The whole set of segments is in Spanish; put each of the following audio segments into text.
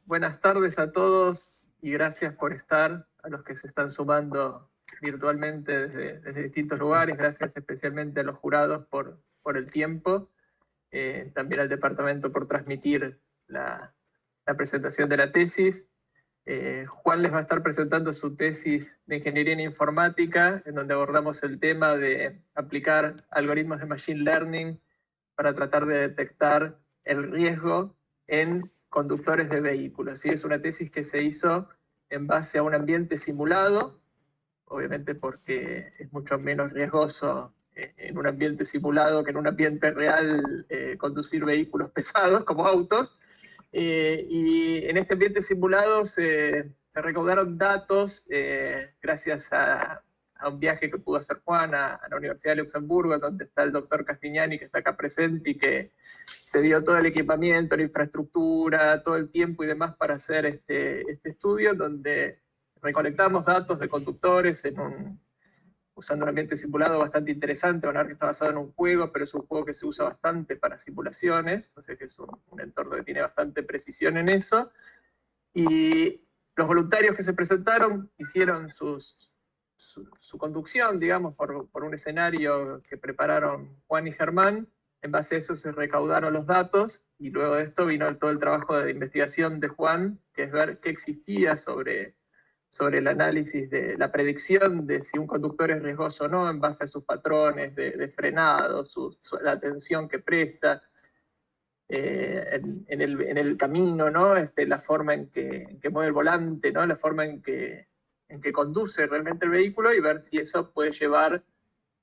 buenas tardes a todos y gracias por estar, a los que se están sumando virtualmente desde distintos lugares. Gracias especialmente a los jurados por el tiempo, también al departamento por transmitir la presentación de la tesis. Juan les va a estar presentando su tesis de Ingeniería en Informática, en donde abordamos el tema de aplicar algoritmos de Machine Learning para tratar de detectar el riesgo en conductores de vehículos. ¿Sí? Es una tesis que se hizo en base a un ambiente simulado, obviamente porque es mucho menos riesgoso en un ambiente simulado que en un ambiente real conducir vehículos pesados como autos. Y en este ambiente simulado se recaudaron datos gracias a un viaje que pudo hacer Juan a la Universidad de Luxemburgo, donde está el doctor Castignani, que está acá presente y que se dio todo el equipamiento, la infraestructura, todo el tiempo y demás para hacer este estudio, donde recolectamos datos de conductores usando un ambiente simulado bastante interesante. Van a ver que está basado en un juego, pero es un juego que se usa bastante para simulaciones, o sea que es un entorno que tiene bastante precisión en eso. Y los voluntarios que se presentaron hicieron su conducción, digamos, por un escenario que prepararon Juan y Germán. En base a eso se recaudaron los datos y luego de esto vino todo el trabajo de investigación de Juan, que es ver qué existía sobre el análisis de la predicción de si un conductor es riesgoso o no en base a sus patrones de frenado, la atención que presta en el camino, ¿no? La forma en que mueve el volante, ¿no? La forma en que conduce realmente el vehículo, y ver si eso puede llevar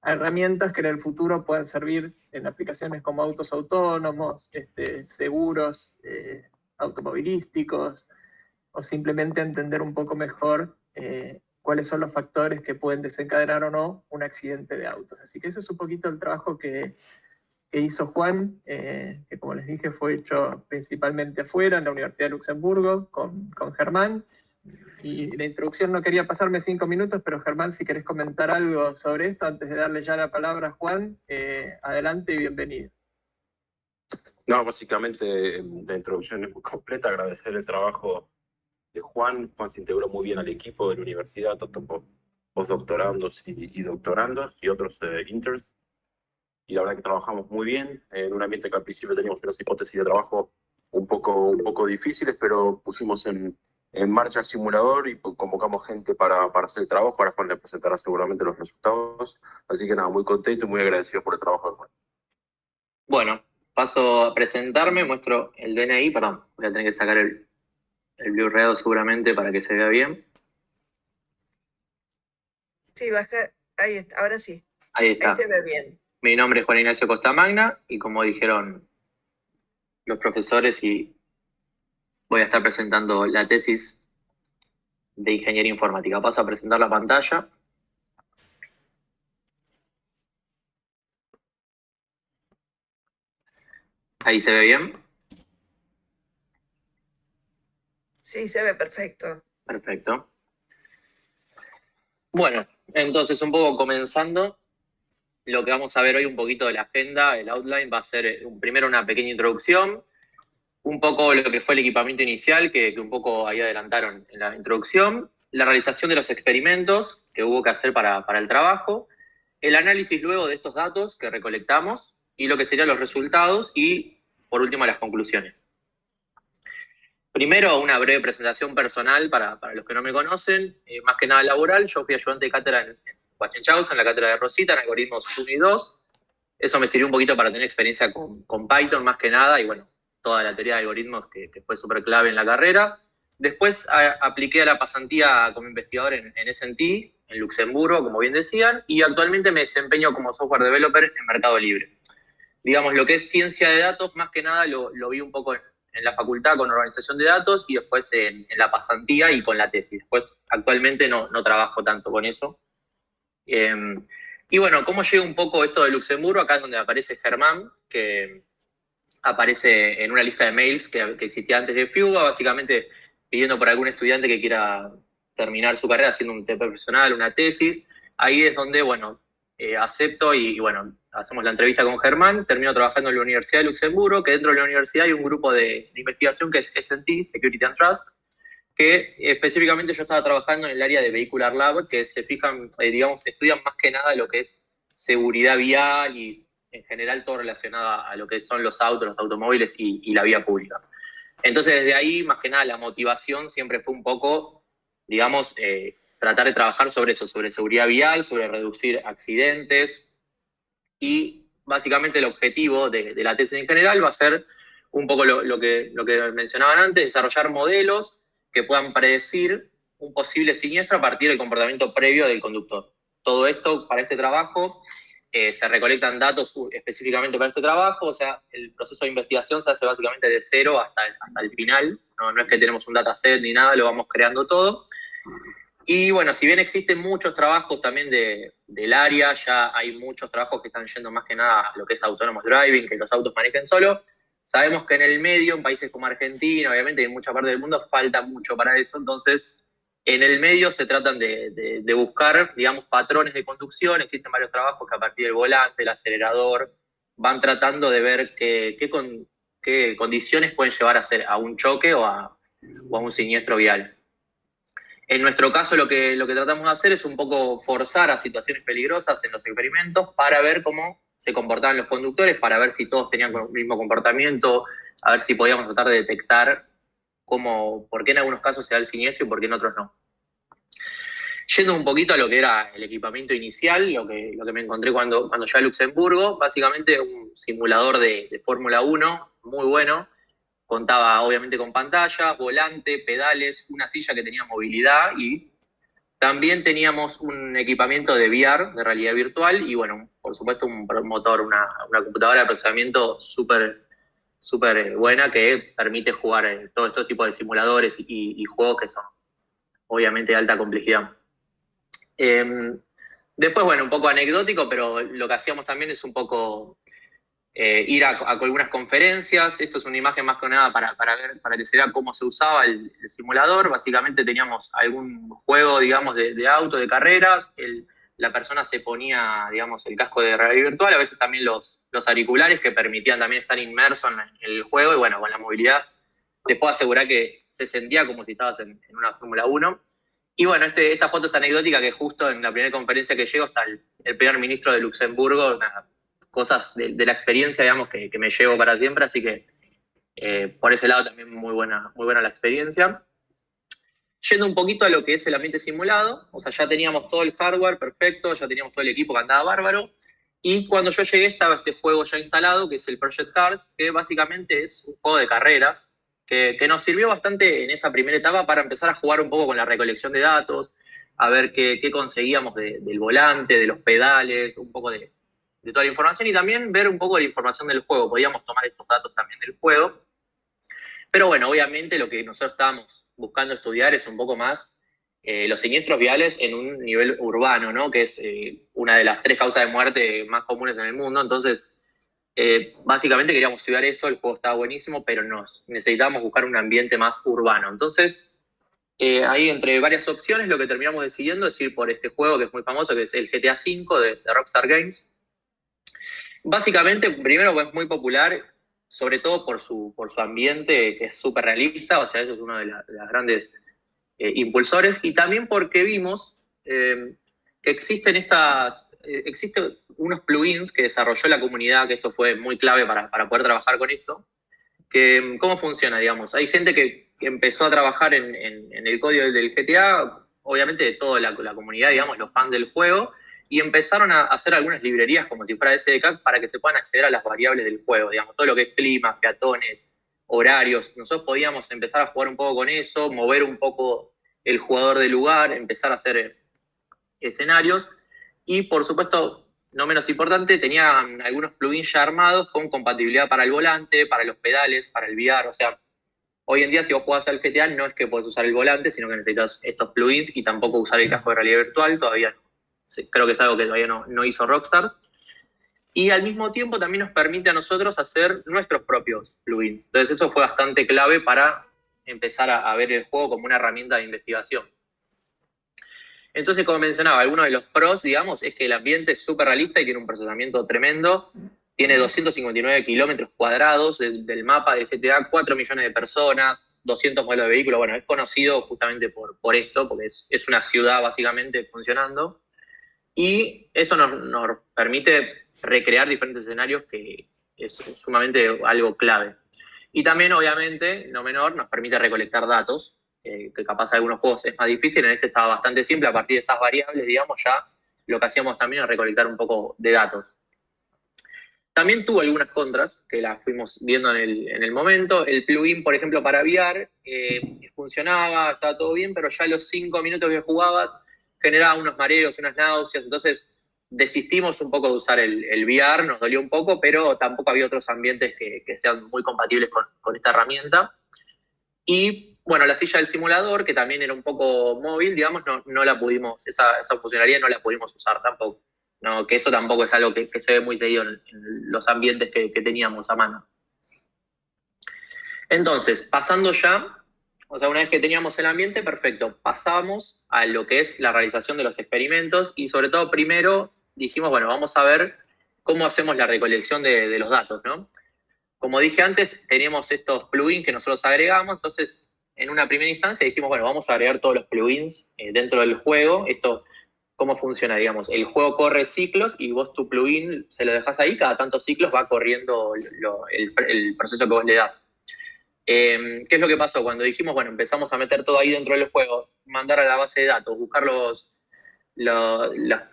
a herramientas que en el futuro puedan servir en aplicaciones como autos autónomos, seguros automovilísticos, o simplemente entender un poco mejor cuáles son los factores que pueden desencadenar o no un accidente de autos. Así que ese es un poquito el trabajo que hizo Juan, que como les dije fue hecho principalmente afuera, en la Universidad de Luxemburgo, con Germán. Y la introducción no quería pasarme 5 minutos, pero Germán, si querés comentar algo sobre esto antes de darle ya la palabra a Juan, adelante y bienvenido. No, básicamente la introducción es muy completa. Agradecer el trabajo de Juan. Juan se integró muy bien al equipo de la universidad, tanto postdoctorandos y doctorandos y otros interns. Y la verdad que trabajamos muy bien en un ambiente que al principio teníamos unas hipótesis de trabajo un poco difíciles, pero pusimos en marcha el simulador y convocamos gente para hacer el trabajo. Ahora Juan le presentará seguramente los resultados. Así que nada, muy contento y muy agradecido por el trabajo de Juan. Bueno, paso a presentarme, muestro el DNI, perdón, voy a tener que sacar el Blu-ray seguramente para que se vea bien. Sí, baja, ahí está, ahora sí. Ahí está. Ahí se ve bien. Mi nombre es Juan Ignacio Costamagna y como dijeron los profesores, y voy a estar presentando la tesis de Ingeniería Informática. Paso a presentar la pantalla. Ahí se ve bien. Sí, se ve perfecto. Perfecto. Bueno, entonces un poco comenzando, lo que vamos a ver hoy, un poquito de la agenda, el outline, va a ser primero una pequeña introducción, un poco lo que fue el equipamiento inicial, que un poco ahí adelantaron en la introducción, la realización de los experimentos que hubo que hacer para el trabajo, el análisis luego de estos datos que recolectamos y lo que serían los resultados y, por último, las conclusiones. Primero, una breve presentación personal para los que no me conocen, más que nada laboral. Yo fui ayudante de cátedra en Huachinchausa, en la cátedra de Rosita, en algoritmos 1 y 2. Eso me sirvió un poquito para tener experiencia con Python más que nada, y bueno, toda la teoría de algoritmos que fue súper clave en la carrera. Después apliqué a la pasantía como investigador en S&T, en Luxemburgo, como bien decían, y actualmente me desempeño como software developer en Mercado Libre. Digamos, lo que es ciencia de datos, más que nada lo vi un poco en la facultad con organización de datos y después en la pasantía y con la tesis. Después, actualmente no trabajo tanto con eso. Y bueno, ¿cómo llega un poco esto de Luxemburgo? Acá es donde aparece Germán, que aparece en una lista de mails que existía antes de Fuga, básicamente pidiendo por algún estudiante que quiera terminar su carrera haciendo un TP profesional, una tesis. Ahí es donde, bueno, acepto y bueno, hacemos la entrevista con Germán, termino trabajando en la Universidad de Luxemburgo, que dentro de la universidad hay un grupo de investigación que es S&T, Security and Trust, que específicamente yo estaba trabajando en el área de Vehicular Lab, que se fijan, digamos, estudian más que nada lo que es seguridad vial y en general todo relacionado a lo que son los autos, los automóviles y la vía pública. Entonces desde ahí, más que nada, la motivación siempre fue un poco, digamos, tratar de trabajar sobre eso, sobre seguridad vial, sobre reducir accidentes y básicamente el objetivo de la tesis en general va a ser un poco lo que mencionaban antes, desarrollar modelos que puedan predecir un posible siniestro a partir del comportamiento previo del conductor. Todo esto para este trabajo, se recolectan datos específicamente para este trabajo, o sea, el proceso de investigación se hace básicamente de cero hasta el final, no es que tenemos un dataset ni nada, lo vamos creando todo. Y bueno, si bien existen muchos trabajos también del área, ya hay muchos trabajos que están yendo más que nada a lo que es autonomous driving, que los autos manejen solo. Sabemos que en el medio, en países como Argentina, obviamente en mucha parte del mundo, falta mucho para eso. Entonces, en el medio se tratan de buscar, digamos, patrones de conducción. Existen varios trabajos que a partir del volante, el acelerador, van tratando de ver qué condiciones pueden llevar a un choque o a un siniestro vial. En nuestro caso, lo que tratamos de hacer es un poco forzar a situaciones peligrosas en los experimentos para ver cómo se comportaban los conductores, para ver si todos tenían el mismo comportamiento, a ver si podíamos tratar de detectar por qué en algunos casos se da el siniestro y por qué en otros no. Yendo un poquito a lo que era el equipamiento inicial, lo que me encontré cuando llegué a Luxemburgo, básicamente un simulador de Fórmula 1 muy bueno. Contaba obviamente con pantallas, volante, pedales, una silla que tenía movilidad y también teníamos un equipamiento de VR, de realidad virtual, y bueno, por supuesto un motor, una computadora de procesamiento súper buena que permite jugar todos estos tipos de simuladores y juegos que son obviamente de alta complejidad. Después, bueno, un poco anecdótico, pero lo que hacíamos también es un poco ir a algunas conferencias. Esto es una imagen más que nada para que se vea cómo se usaba el simulador. Básicamente teníamos algún juego, digamos, de auto, de carrera. La persona se ponía, digamos, el casco de realidad virtual, a veces también los auriculares que permitían también estar inmerso en el juego. Y bueno, con la movilidad te puedo asegurar que se sentía como si estabas en una Fórmula 1. Y bueno, esta foto es anecdótica, que justo en la primera conferencia que llego está el primer ministro de Luxemburgo, cosas de la experiencia, digamos, que me llevo para siempre, así que por ese lado también muy buena la experiencia. Yendo un poquito a lo que es el ambiente simulado, o sea, ya teníamos todo el hardware perfecto, ya teníamos todo el equipo que andaba bárbaro, y cuando yo llegué estaba este juego ya instalado, que es el Project Cars, que básicamente es un juego de carreras, que nos sirvió bastante en esa primera etapa para empezar a jugar un poco con la recolección de datos, a ver qué conseguíamos del volante, de los pedales, un poco de toda la información y también ver un poco de la información del juego. Podíamos tomar estos datos también del juego. Pero bueno, obviamente lo que nosotros estábamos buscando estudiar es un poco más los siniestros viales en un nivel urbano, ¿no? Que es una de las 3 causas de muerte más comunes en el mundo. Entonces, básicamente queríamos estudiar eso, el juego estaba buenísimo, pero necesitábamos buscar un ambiente más urbano. Entonces, ahí entre varias opciones, lo que terminamos decidiendo es ir por este juego que es muy famoso, que es el GTA V de Rockstar Games. Básicamente, primero es muy popular, sobre todo por su ambiente, que es súper realista, o sea, eso es uno de las grandes impulsores, y también porque vimos que existen unos plugins que desarrolló la comunidad, que esto fue muy clave para poder trabajar con esto, que cómo funciona, digamos. Hay gente que empezó a trabajar en el código del GTA, obviamente de toda la comunidad, digamos, los fans del juego, y empezaron a hacer algunas librerías como si fuera SDK para que se puedan acceder a las variables del juego, digamos, todo lo que es clima, peatones, horarios. Nosotros podíamos empezar a jugar un poco con eso, mover un poco el jugador del lugar, empezar a hacer escenarios, y por supuesto, no menos importante, tenían algunos plugins ya armados con compatibilidad para el volante, para los pedales, para el VR. O sea, hoy en día si vos jugás al GTA no es que podés usar el volante, sino que necesitas estos plugins y tampoco usar el casco de realidad virtual, todavía no. Creo que es algo que todavía no hizo Rockstar. Y al mismo tiempo también nos permite a nosotros hacer nuestros propios plugins. Entonces eso fue bastante clave para empezar a ver el juego como una herramienta de investigación. Entonces, como mencionaba, alguno de los pros, digamos, es que el ambiente es súper realista y tiene un procesamiento tremendo. Tiene 259 kilómetros cuadrados del mapa del GTA, 4 millones de personas, 200 modelos de vehículos. Bueno, es conocido justamente por esto, porque es una ciudad básicamente funcionando. Y esto nos permite recrear diferentes escenarios, que es sumamente algo clave. Y también, obviamente, no menor, nos permite recolectar datos, que capaz en algunos juegos es más difícil, en este estaba bastante simple, a partir de estas variables, digamos, ya lo que hacíamos también es recolectar un poco de datos. También tuvo algunas contras, que las fuimos viendo en el momento. El plugin, por ejemplo, para VR, funcionaba, estaba todo bien, pero ya a los 5 minutos que jugabas generaba unos mareos, unas náuseas, entonces desistimos un poco de usar el VR, nos dolió un poco, pero tampoco había otros ambientes que sean muy compatibles con esta herramienta. Y bueno, la silla del simulador, que también era un poco móvil, digamos, no la pudimos, esa funcionalidad no la pudimos usar tampoco. No, que eso tampoco es algo que se ve muy seguido en los ambientes que teníamos a mano. Entonces, pasando ya, o sea, una vez que teníamos el ambiente, perfecto, pasamos a lo que es la realización de los experimentos y sobre todo primero dijimos, bueno, vamos a ver cómo hacemos la recolección de los datos, ¿no? Como dije antes, teníamos estos plugins que nosotros agregamos, entonces en una primera instancia dijimos, bueno, vamos a agregar todos los plugins dentro del juego. Esto, ¿cómo funciona? Digamos, el juego corre ciclos y vos tu plugin se lo dejás ahí, cada tantos ciclos va corriendo el proceso que vos le das. ¿Qué es lo que pasó? Cuando dijimos, bueno, empezamos a meter todo ahí dentro del juego, mandar a la base de datos, buscar las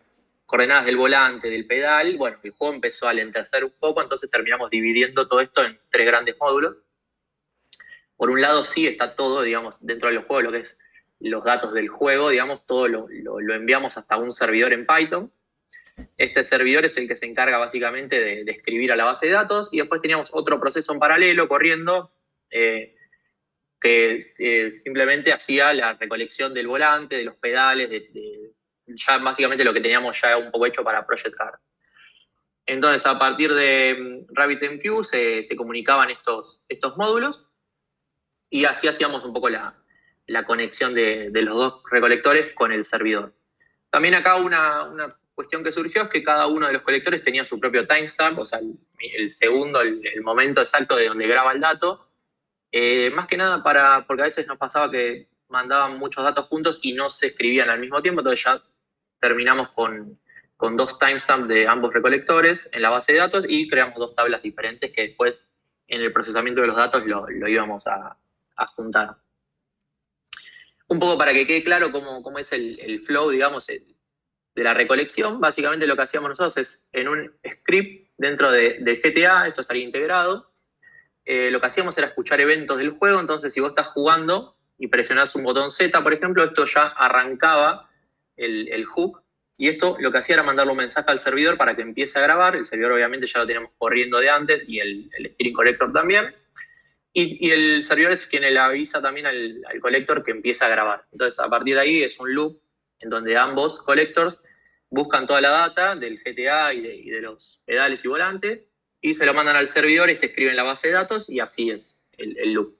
coordenadas del volante, del pedal, bueno, el juego empezó a lentecer un poco, entonces terminamos dividiendo todo esto en 3 grandes módulos. Por un lado, sí está todo, digamos, dentro del juego, lo que es los datos del juego, digamos, todo lo enviamos hasta un servidor en Python. Este servidor es el que se encarga básicamente de escribir a la base de datos, y después teníamos otro proceso en paralelo corriendo, que simplemente hacía la recolección del volante, de los pedales, ya básicamente lo que teníamos ya un poco hecho para Project Cars. Entonces, a partir de RabbitMQ se comunicaban estos módulos, y así hacíamos un poco la conexión de los 2 recolectores con el servidor. También acá una cuestión que surgió es que cada uno de los colectores tenía su propio timestamp, o sea, el segundo, el momento exacto de donde graba el dato. Más que nada porque a veces nos pasaba que mandaban muchos datos juntos y no se escribían al mismo tiempo, entonces ya terminamos con 2 timestamps de ambos recolectores en la base de datos y creamos 2 tablas diferentes que después en el procesamiento de los datos lo íbamos a juntar. Un poco para que quede claro cómo es el flow, digamos, de la recolección. Básicamente lo que hacíamos nosotros es en un script dentro de GTA, esto estaría integrado. Lo que hacíamos era escuchar eventos del juego, entonces si vos estás jugando y presionás un botón Z, por ejemplo, esto ya arrancaba el hook, y esto lo que hacía era mandarle un mensaje al servidor para que empiece a grabar. El servidor obviamente ya lo teníamos corriendo de antes, y el steering collector también, y el servidor es quien le avisa también al collector que empieza a grabar. Entonces, a partir de ahí es un loop en donde ambos collectors buscan toda la data del GTA y de los pedales y volantes, y se lo mandan al servidor, escribe en la base de datos, y así es el loop.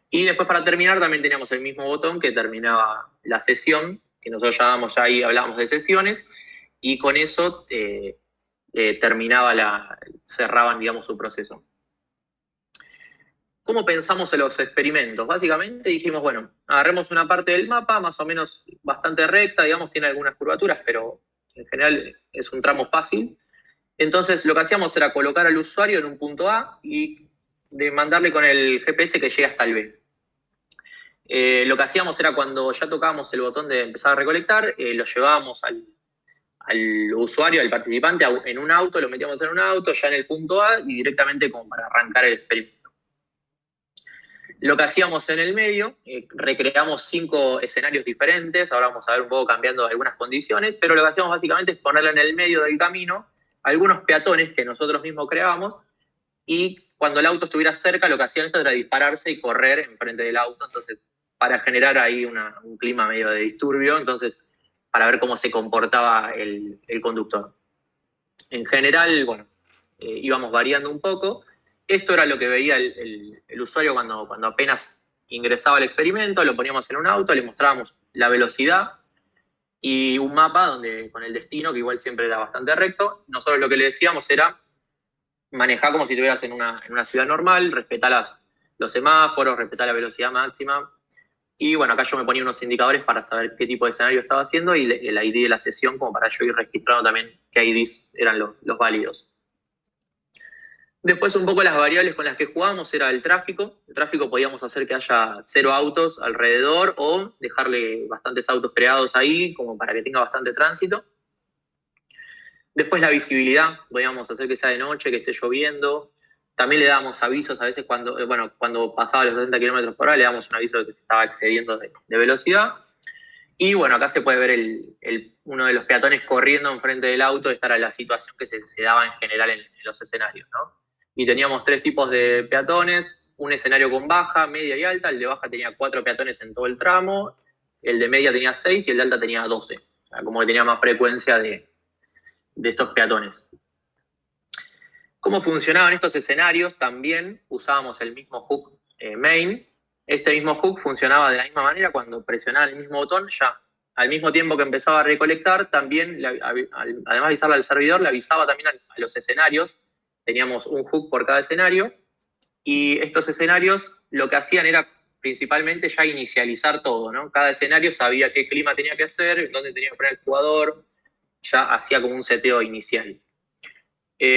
Y después, para terminar, también teníamos el mismo botón que terminaba la sesión, que nosotros ya ahí hablábamos de sesiones, y con eso cerraban, digamos, su proceso. ¿Cómo pensamos en los experimentos? Básicamente dijimos, bueno, agarremos una parte del mapa, más o menos bastante recta, digamos, tiene algunas curvaturas, pero en general es un tramo fácil. Entonces, lo que hacíamos era colocar al usuario en un punto A y mandarle con el GPS que llegue hasta el B. Lo que hacíamos era, cuando ya tocábamos el botón de empezar a recolectar, lo llevábamos al usuario, al participante, en un auto, lo metíamos en un auto, ya en el punto A, y directamente como para arrancar el experimento. Lo que hacíamos en el medio, recreamos 5 escenarios diferentes, ahora vamos a ver un poco cambiando algunas condiciones, pero lo que hacíamos básicamente es ponerle en el medio del camino algunos peatones que nosotros mismos creábamos, y cuando el auto estuviera cerca, lo que hacían esto era dispararse y correr enfrente del auto, entonces para generar ahí un clima medio de disturbio, entonces para ver cómo se comportaba el conductor. En general, bueno, íbamos variando un poco. Esto era lo que veía el usuario cuando apenas ingresaba al experimento. Lo poníamos en un auto, le mostrábamos la velocidad, y un mapa con el destino, que igual siempre era bastante recto. Nosotros lo que le decíamos era manejar como si estuvieras en una ciudad normal, respetar los semáforos, respetar la velocidad máxima. Y bueno, acá yo me ponía unos indicadores para saber qué tipo de escenario estaba haciendo y el ID de la sesión como para yo ir registrando también qué IDs eran los válidos. Después un poco las variables con las que jugábamos era el tráfico. El tráfico podíamos hacer que haya 0 autos alrededor o dejarle bastantes autos creados ahí como para que tenga bastante tránsito. Después la visibilidad, podíamos hacer que sea de noche, que esté lloviendo. También le dábamos avisos a veces cuando pasaba los 60 km por hora, le damos un aviso de que se estaba excediendo de velocidad. Y bueno, acá se puede ver uno de los peatones corriendo enfrente del auto. Esta era la situación que se daba en general en los escenarios, ¿no? Y teníamos 3 tipos de peatones, un escenario con baja, media y alta. El de baja tenía 4 peatones en todo el tramo, el de media tenía 6 y el de alta tenía 12. O sea, como que tenía más frecuencia de estos peatones. ¿Cómo funcionaban estos escenarios? También usábamos el mismo hook main. Este mismo hook funcionaba de la misma manera cuando presionaba el mismo botón, ya al mismo tiempo que empezaba a recolectar, también, además de avisarle al servidor, le avisaba también a los escenarios. Teníamos un hook por cada escenario y estos escenarios lo que hacían era principalmente ya inicializar todo, ¿no? Cada escenario sabía qué clima tenía que hacer, dónde tenía que poner el jugador, ya hacía como un seteo inicial.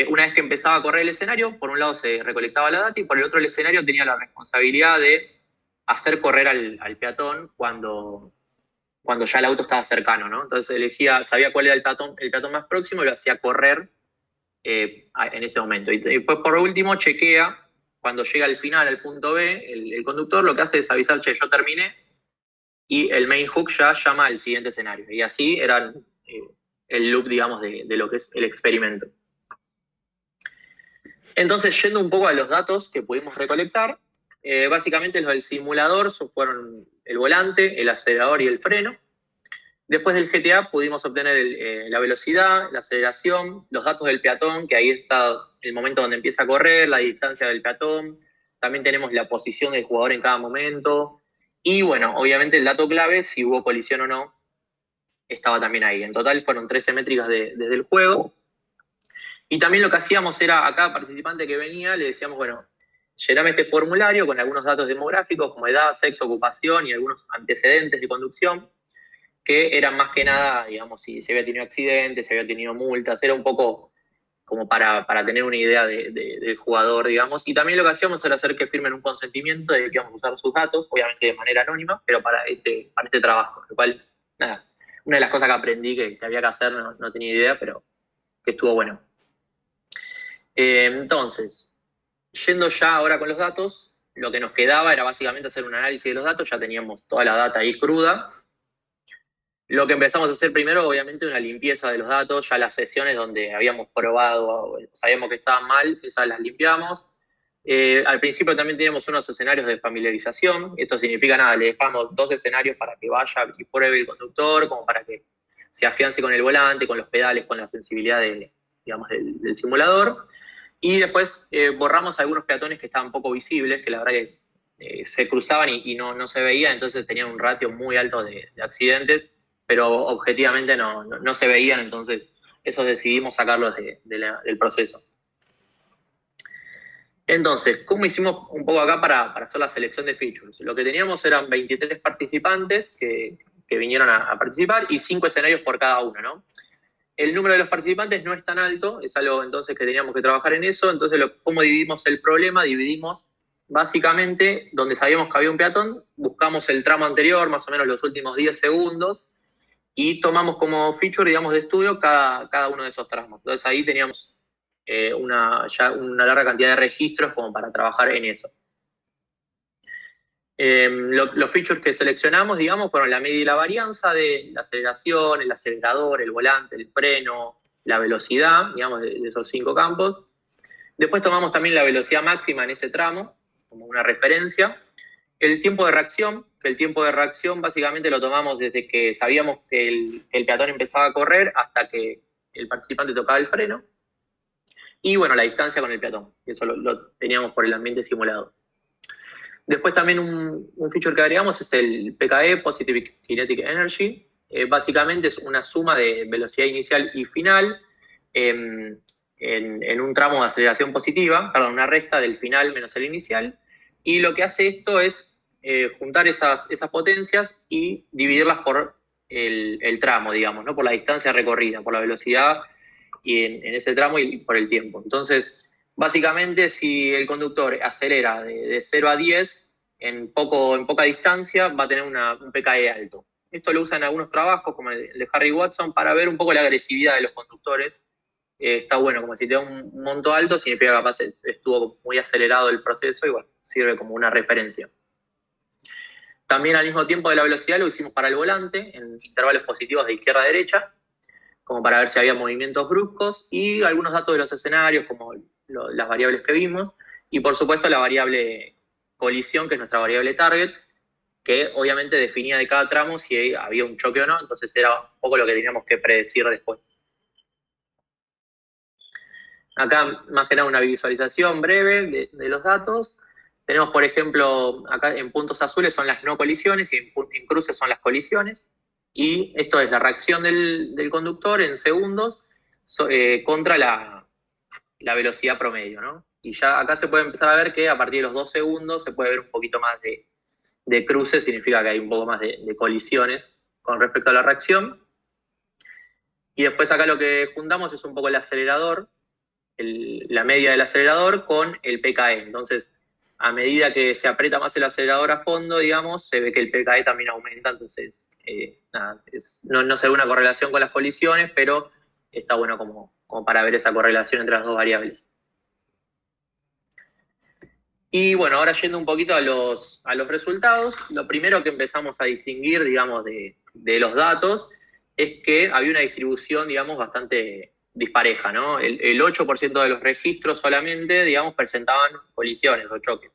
Una vez que empezaba a correr el escenario, por un lado se recolectaba la data y por el otro el escenario tenía la responsabilidad de hacer correr al peatón cuando ya el auto estaba cercano, ¿no? Entonces sabía cuál era el peatón más próximo y lo hacía correr en ese momento. Y después, por último, chequea, cuando llega al final, al punto B, el conductor lo que hace es avisar, che, yo terminé, y el main hook ya llama al siguiente escenario. Y así era el loop, digamos, de lo que es el experimento. Entonces, yendo un poco a los datos que pudimos recolectar, básicamente los del simulador fueron el volante, el acelerador y el freno. Después del GTA pudimos obtener la velocidad, la aceleración, los datos del peatón, que ahí está el momento donde empieza a correr, la distancia del peatón. También tenemos la posición del jugador en cada momento. Y bueno, obviamente el dato clave, si hubo colisión o no, estaba también ahí. En total fueron 13 métricas desde el juego. Y también lo que hacíamos era, a cada participante que venía, le decíamos, bueno, llename este formulario con algunos datos demográficos como edad, sexo, ocupación y algunos antecedentes de conducción, que eran más que nada, digamos, si se había tenido accidentes, si había tenido multas, era un poco como para tener una idea del jugador, digamos. Y también lo que hacíamos era hacer que firmen un consentimiento de que íbamos a usar sus datos, obviamente de manera anónima, pero para este trabajo, lo cual, nada, una de las cosas que aprendí que había que hacer, no tenía idea, pero que estuvo bueno. Entonces, yendo ya ahora con los datos, lo que nos quedaba era básicamente hacer un análisis de los datos, ya teníamos toda la data ahí cruda. Lo que empezamos a hacer primero, obviamente, una limpieza de los datos, ya las sesiones donde habíamos probado, sabíamos que estaban mal, esas las limpiamos. Al principio también teníamos unos escenarios de familiarización, esto significa nada, le dejamos 2 escenarios para que vaya y pruebe el conductor, como para que se afiance con el volante, con los pedales, con la sensibilidad digamos, del simulador. Y después borramos algunos peatones que estaban poco visibles, que la verdad que se cruzaban y no se veía, entonces tenían un ratio muy alto de accidentes, pero objetivamente no se veían, entonces esos decidimos sacarlos del proceso. Entonces, ¿cómo hicimos un poco acá para hacer la selección de features? Lo que teníamos eran 23 participantes que vinieron a participar y 5 escenarios por cada uno, ¿no? El número de los participantes no es tan alto, es algo entonces que teníamos que trabajar en eso. Entonces, ¿cómo dividimos el problema? Dividimos básicamente donde sabíamos que había un peatón, buscamos el tramo anterior, más o menos los últimos 10 segundos, y tomamos como feature, digamos, de estudio cada uno de esos tramos. Entonces ahí teníamos ya una larga cantidad de registros como para trabajar en eso. Los features que seleccionamos, digamos, fueron la medida y la varianza de la aceleración, el acelerador, el volante, el freno, la velocidad, digamos, de esos 5 campos. Después tomamos también la velocidad máxima en ese tramo, como una referencia. El tiempo de reacción, que el tiempo de reacción básicamente lo tomamos desde que sabíamos que el peatón empezaba a correr hasta que el participante tocaba el freno. Y bueno, la distancia con el peatón, eso lo teníamos por el ambiente simulado. Después también un feature que agregamos es el PKE, Positive Kinetic Energy, básicamente es una suma de velocidad inicial y final en un tramo de aceleración positiva, perdón, una resta del final menos el inicial, y lo que hace esto es juntar esas potencias y dividirlas por el tramo, digamos, ¿no? Por la distancia recorrida, por la velocidad y en ese tramo y por el tiempo. Entonces, básicamente, si el conductor acelera de 0 a 10 en poca distancia, va a tener un PKE alto. Esto lo usan en algunos trabajos, como el de Harry Watson, para ver un poco la agresividad de los conductores. Está bueno, como si te da un monto alto, significa que capaz estuvo muy acelerado el proceso y bueno, sirve como una referencia. También al mismo tiempo de la velocidad lo hicimos para el volante, en intervalos positivos de izquierda a derecha, como para ver si había movimientos bruscos y algunos datos de los escenarios, como las variables que vimos, y por supuesto la variable colisión, que es nuestra variable target, que obviamente definía de cada tramo si había un choque o no, entonces era un poco lo que teníamos que predecir después. Acá más que nada una visualización breve de los datos. Tenemos, por ejemplo, acá en puntos azules son las no colisiones y en cruces son las colisiones. Y esto es la reacción del conductor en segundos contra la velocidad promedio, ¿no? Y ya acá se puede empezar a ver que a partir de los 2 segundos se puede ver un poquito más de cruces, significa que hay un poco más de colisiones con respecto a la reacción. Y después acá lo que juntamos es un poco el acelerador, la media del acelerador con el PKE. Entonces, a medida que se aprieta más el acelerador a fondo, digamos, se ve que el PKE también aumenta. Entonces, no se ve una correlación con las colisiones, pero está bueno como para ver esa correlación entre las dos variables. Y bueno, ahora yendo un poquito a los resultados, lo primero que empezamos a distinguir, digamos, de los datos es que había una distribución, digamos, bastante dispareja, ¿no? El 8% de los registros solamente, digamos, presentaban colisiones o choques.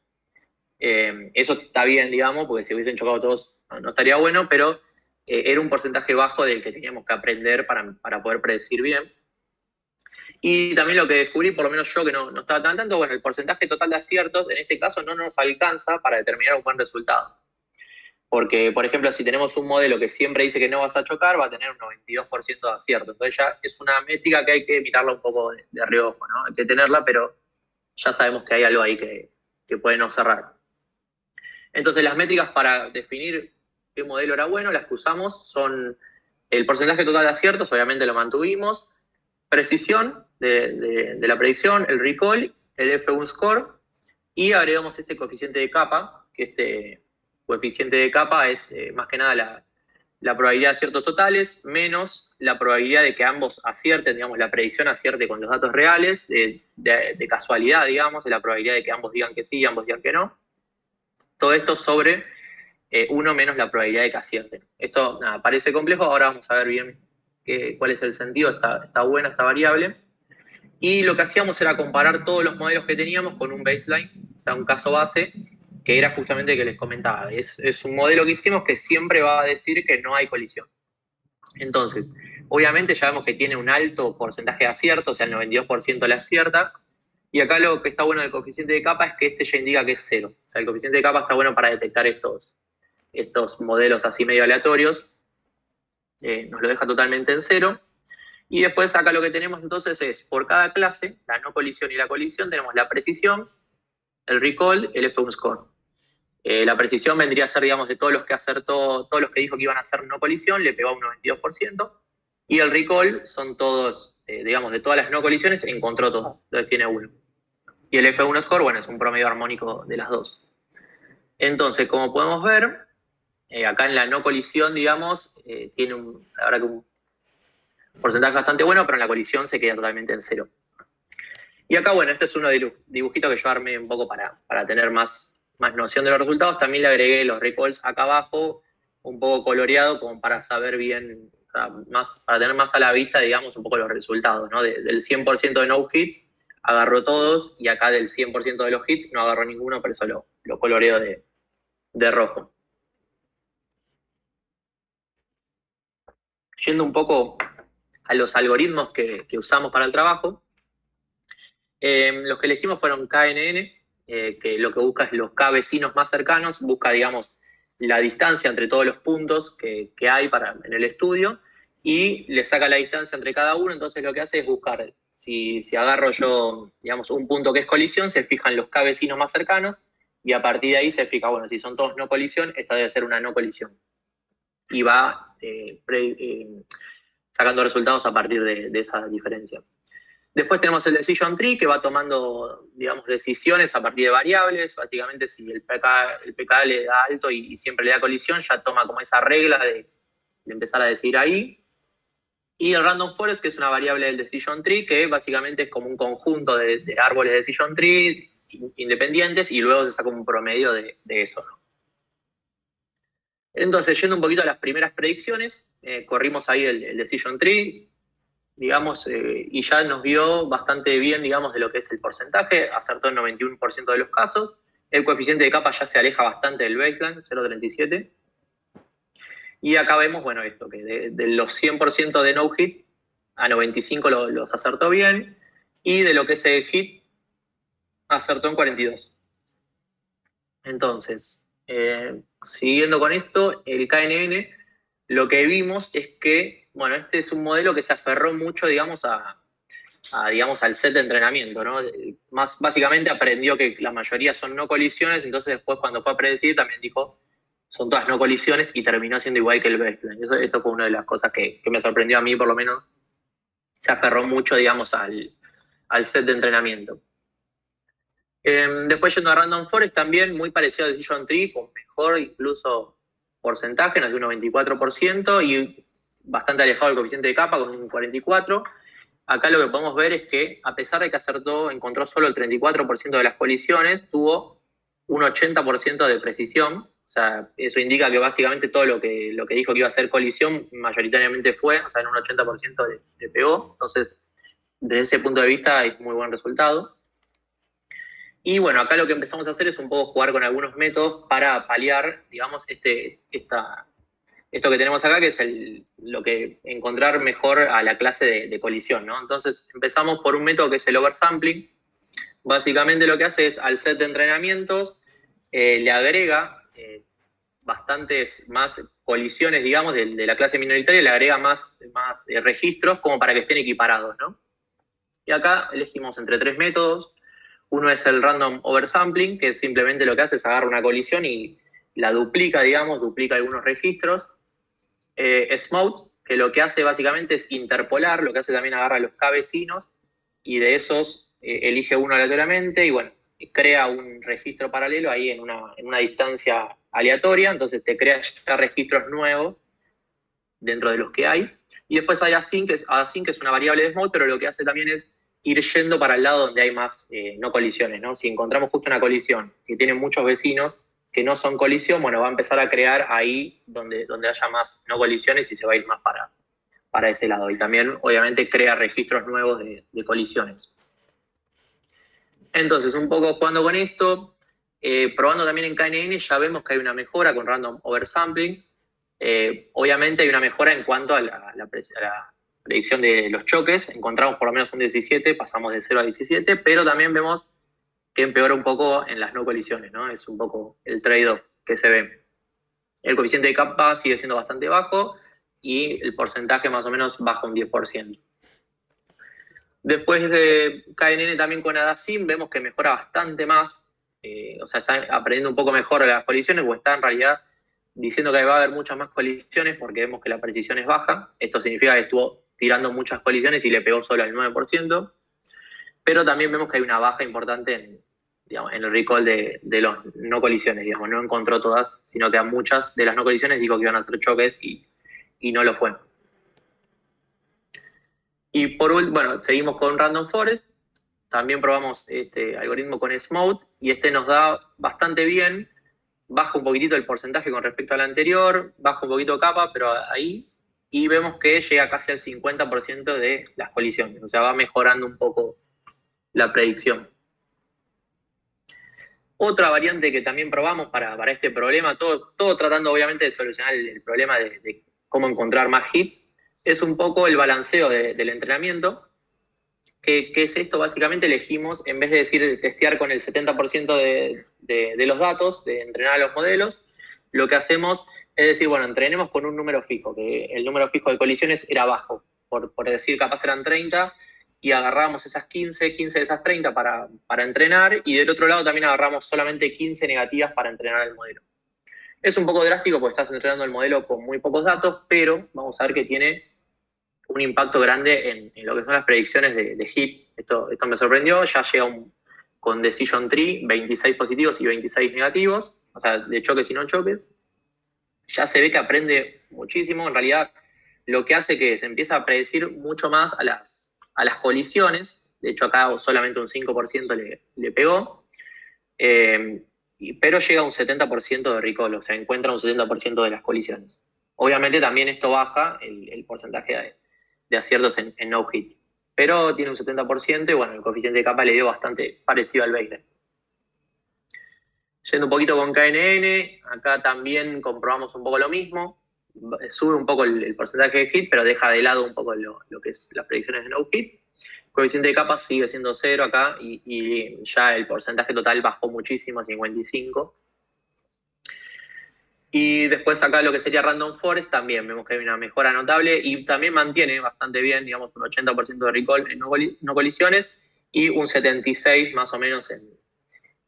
Eso está bien, digamos, porque si hubiesen chocado todos no estaría bueno, pero era un porcentaje bajo del que teníamos que aprender para poder predecir bien. Y también lo que descubrí, por lo menos yo que no estaba tan tanto, bueno, el porcentaje total de aciertos en este caso no nos alcanza para determinar un buen resultado. Porque, por ejemplo, si tenemos un modelo que siempre dice que no vas a chocar, va a tener un 92% de acierto. Entonces ya es una métrica que hay que mirarla un poco de reojo, ¿no? Hay que tenerla, pero ya sabemos que hay algo ahí que puede no cerrar. Entonces las métricas para definir qué modelo era bueno, las que usamos son el porcentaje total de aciertos, obviamente lo mantuvimos, precisión de la predicción, el recall, el F1 score, y agregamos este coeficiente de capa, que este coeficiente de capa es más que nada la probabilidad de aciertos totales menos la probabilidad de que ambos acierten, digamos, la predicción acierte con los datos reales, de casualidad, digamos, de la probabilidad de que ambos digan que sí y ambos digan que no. Todo esto sobre 1 menos la probabilidad de que acierten. Esto parece complejo, ahora vamos a ver bien cuál es el sentido, está buena esta variable. Y lo que hacíamos era comparar todos los modelos que teníamos con un baseline, o sea, un caso base, que era justamente el que les comentaba. Es un modelo que hicimos que siempre va a decir que no hay colisión. Entonces, obviamente ya vemos que tiene un alto porcentaje de acierto, o sea, el 92% le acierta. Y acá lo que está bueno del coeficiente de capa es que este ya indica que es 0. O sea, el coeficiente de capa está bueno para detectar estos modelos así medio aleatorios. Nos lo deja totalmente en 0. Y después acá lo que tenemos entonces es, por cada clase, la no colisión y la colisión, tenemos la precisión, el recall, el F1 score. La precisión vendría a ser, digamos, de todos los que acertó, todos los que dijo que iban a hacer no colisión, le pegó un 92%. Y el recall son todos, digamos, de todas las no colisiones, encontró todas, entonces tiene 1. Y el F1 score, bueno, es un promedio armónico de las dos. Entonces, como podemos ver, acá en la no colisión, digamos, tiene la verdad que un porcentaje bastante bueno, pero en la colisión se queda totalmente en 0. Y acá, bueno, este es uno de los dibujitos que yo armé un poco para tener más noción de los resultados. También le agregué los recalls acá abajo, un poco coloreado, como para saber bien, o sea, para tener más a la vista, digamos, un poco los resultados, ¿no? Del 100% de no hits, agarró todos, y acá del 100% de los hits no agarró ninguno, por eso lo coloreo de rojo. Yendo un poco a los algoritmos que usamos para el trabajo, los que elegimos fueron KNN, que lo que busca es los K vecinos más cercanos, busca, digamos, la distancia entre todos los puntos que hay en el estudio y le saca la distancia entre cada uno. Entonces lo que hace es buscar, si agarro yo, digamos, un punto que es colisión, se fijan los K vecinos más cercanos y a partir de ahí se fija, bueno, si son todos no colisión, esta debe ser una no colisión. Y va sacando resultados a partir de esa diferencia. Después tenemos el decision tree, que va tomando, digamos, decisiones a partir de variables. Básicamente, si el pKa le da alto y siempre le da colisión, ya toma como esa regla de empezar a decidir ahí. Y el random forest, que es una variable del decision tree, que básicamente es como un conjunto de árboles de decision tree independientes y luego se saca un promedio de eso, ¿no? Entonces, yendo un poquito a las primeras predicciones, corrimos ahí el decision tree, digamos, y ya nos vio bastante bien, digamos, de lo que es el porcentaje, acertó el 91% de los casos, el coeficiente de capa ya se aleja bastante del baseline, 0.37, y acá vemos, bueno, esto, que de los 100% de no hit, a 95 los acertó bien, y de lo que es el hit, acertó en 42. Entonces, siguiendo con esto, el KNN, lo que vimos es que, bueno, este es un modelo que se aferró mucho, digamos, digamos, al set de entrenamiento, ¿no? Básicamente aprendió que la mayoría son no colisiones, entonces después cuando fue a predecir también dijo, son todas no colisiones y terminó siendo igual que el baseline. Esto fue una de las cosas que me sorprendió a mí, por lo menos. Se aferró mucho, digamos, al set de entrenamiento. Después yendo a Random Forest, también muy parecido al Decision Tree, con mejor incluso porcentaje, nos dio un 94% y bastante alejado del coeficiente de capa con un 44%. Acá lo que podemos ver es que, a pesar de que encontró solo el 34% de las colisiones, tuvo un 80% de precisión. O sea, eso indica que básicamente todo lo que dijo que iba a ser colisión mayoritariamente fue, o sea, en un 80% de pegó. Entonces, desde ese punto de vista es muy buen resultado. Y bueno, acá lo que empezamos a hacer es un poco jugar con algunos métodos para paliar, digamos, esto que tenemos acá, que es lo que encontrar mejor a la clase de colisión, ¿no? Entonces empezamos por un método que es el oversampling. Básicamente lo que hace es, al set de entrenamientos, le agrega bastantes más colisiones, digamos, de la clase minoritaria, le agrega más registros como para que estén equiparados, ¿no? Y acá elegimos entre 3 métodos. Uno es el random oversampling, que simplemente lo que hace es agarrar una colisión y la duplica, digamos, duplica algunos registros. Smooth, que lo que hace básicamente es interpolar, lo que hace también agarra los K vecinos y de esos elige uno aleatoriamente y bueno, crea un registro paralelo ahí en una distancia aleatoria, entonces te crea ya registros nuevos dentro de los que hay. Y después hay async, que es una variable de Smooth, pero lo que hace también es ir yendo para el lado donde hay más no colisiones, ¿no? Si encontramos justo una colisión que tiene muchos vecinos que no son colisión, bueno, va a empezar a crear ahí donde haya más no colisiones y se va a ir más para ese lado. Y también, obviamente, crea registros nuevos de colisiones. Entonces, un poco jugando con esto, probando también en KNN, ya vemos que hay una mejora con random oversampling. Obviamente hay una mejora en cuanto a la predicción de los choques. Encontramos por lo menos un 17, pasamos de 0 a 17, pero también vemos que empeora un poco en las no colisiones, ¿no? Es un poco el trade-off que se ve. El coeficiente de capa sigue siendo bastante bajo y el porcentaje más o menos baja un 10%. Después de KNN también con AdaSym vemos que mejora bastante más, o sea, está aprendiendo un poco mejor las colisiones, o está en realidad diciendo que va a haber muchas más colisiones porque vemos que la precisión es baja. Esto significa que estuvo tirando muchas colisiones y le pegó solo al 9%. Pero también vemos que hay una baja importante en el recall de los no colisiones, digamos. No encontró todas, sino que a muchas de las no colisiones dijo que iban a hacer choques y no lo fue. Y por último, bueno, seguimos con Random Forest. También probamos este algoritmo con Smooth y nos da bastante bien. Baja un poquitito el porcentaje con respecto al anterior, baja un poquito capa, pero ahí, y vemos que llega casi al 50% de las colisiones. O sea, va mejorando un poco la predicción. Otra variante que también probamos para este problema, todo tratando obviamente de solucionar el problema de cómo encontrar más hits, es un poco el balanceo del entrenamiento. ¿Qué es esto? Básicamente elegimos, en vez de decir testear con el 70% de los datos, de entrenar a los modelos, lo que hacemos es decir, bueno, entrenemos con un número fijo, que el número fijo de colisiones era bajo, por decir, capaz eran 30, y agarramos esas 15 de esas 30 para entrenar, y del otro lado también agarramos solamente 15 negativas para entrenar el modelo. Es un poco drástico porque estás entrenando el modelo con muy pocos datos, pero vamos a ver que tiene un impacto grande en lo que son las predicciones de HIIT. Esto me sorprendió, ya llega con Decision Tree 26 positivos y 26 negativos, o sea, de choques y no choques. Ya se ve que aprende muchísimo, en realidad lo que hace que se empieza a predecir mucho más a las colisiones, de hecho acá solamente un 5% le pegó, pero llega a un 70% de recall, o sea, encuentra un 70% de las colisiones. Obviamente también esto baja el porcentaje de aciertos en no hit, pero tiene un 70% y bueno, el coeficiente de capa le dio bastante parecido al baseline. Yendo un poquito con KNN, acá también comprobamos un poco lo mismo, sube un poco el porcentaje de hit, pero deja de lado un poco lo que es las predicciones de no hit. Coeficiente de capa sigue siendo 0 acá y ya el porcentaje total bajó muchísimo, 55. Y después acá lo que sería Random Forest también vemos que hay una mejora notable y también mantiene bastante bien, digamos, un 80% de recall en no colisiones y un 76 más o menos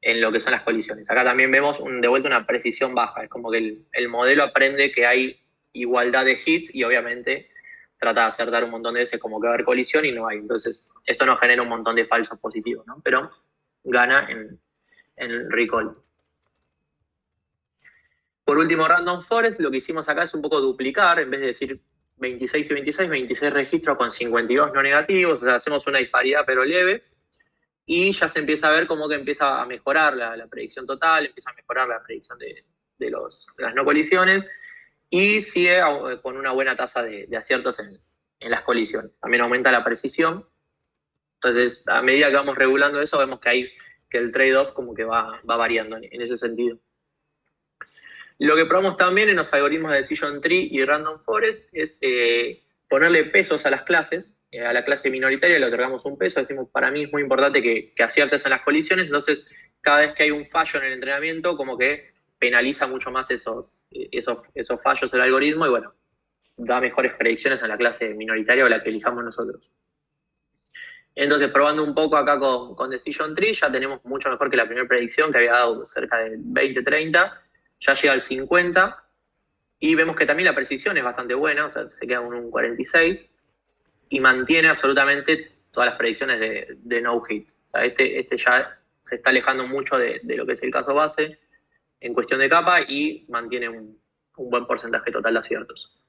en lo que son las colisiones. Acá también vemos de vuelta una precisión baja, es como que el modelo aprende que hay igualdad de hits y obviamente trata de acertar un montón de veces como que va a haber colisión y no hay. Entonces, esto nos genera un montón de falsos positivos, ¿no? Pero gana en recall. Por último, Random Forest, lo que hicimos acá es un poco duplicar, en vez de decir 26 y 26 registros con 52 no negativos, o sea, hacemos una disparidad pero leve, y ya se empieza a ver como que empieza a mejorar la predicción total, empieza a mejorar la predicción de las no colisiones, y sigue con una buena tasa de aciertos en las colisiones. También aumenta la precisión. Entonces, a medida que vamos regulando eso, vemos que el trade-off como que va variando en ese sentido. Lo que probamos también en los algoritmos de Decision Tree y Random Forest es ponerle pesos a las clases. A la clase minoritaria le otorgamos un peso. Decimos, para mí es muy importante que aciertes en las colisiones. Entonces, cada vez que hay un fallo en el entrenamiento, como que penaliza mucho más esos fallos del algoritmo y bueno, da mejores predicciones a la clase minoritaria o la que elijamos nosotros. Entonces, probando un poco acá con Decision Tree, ya tenemos mucho mejor que la primera predicción, que había dado cerca de 20-30, ya llega al 50, y vemos que también la precisión es bastante buena, o sea, se queda con un 46, y mantiene absolutamente todas las predicciones de no hit. O sea, este ya se está alejando mucho de lo que es el caso base en cuestión de capa y mantiene un buen porcentaje total de aciertos.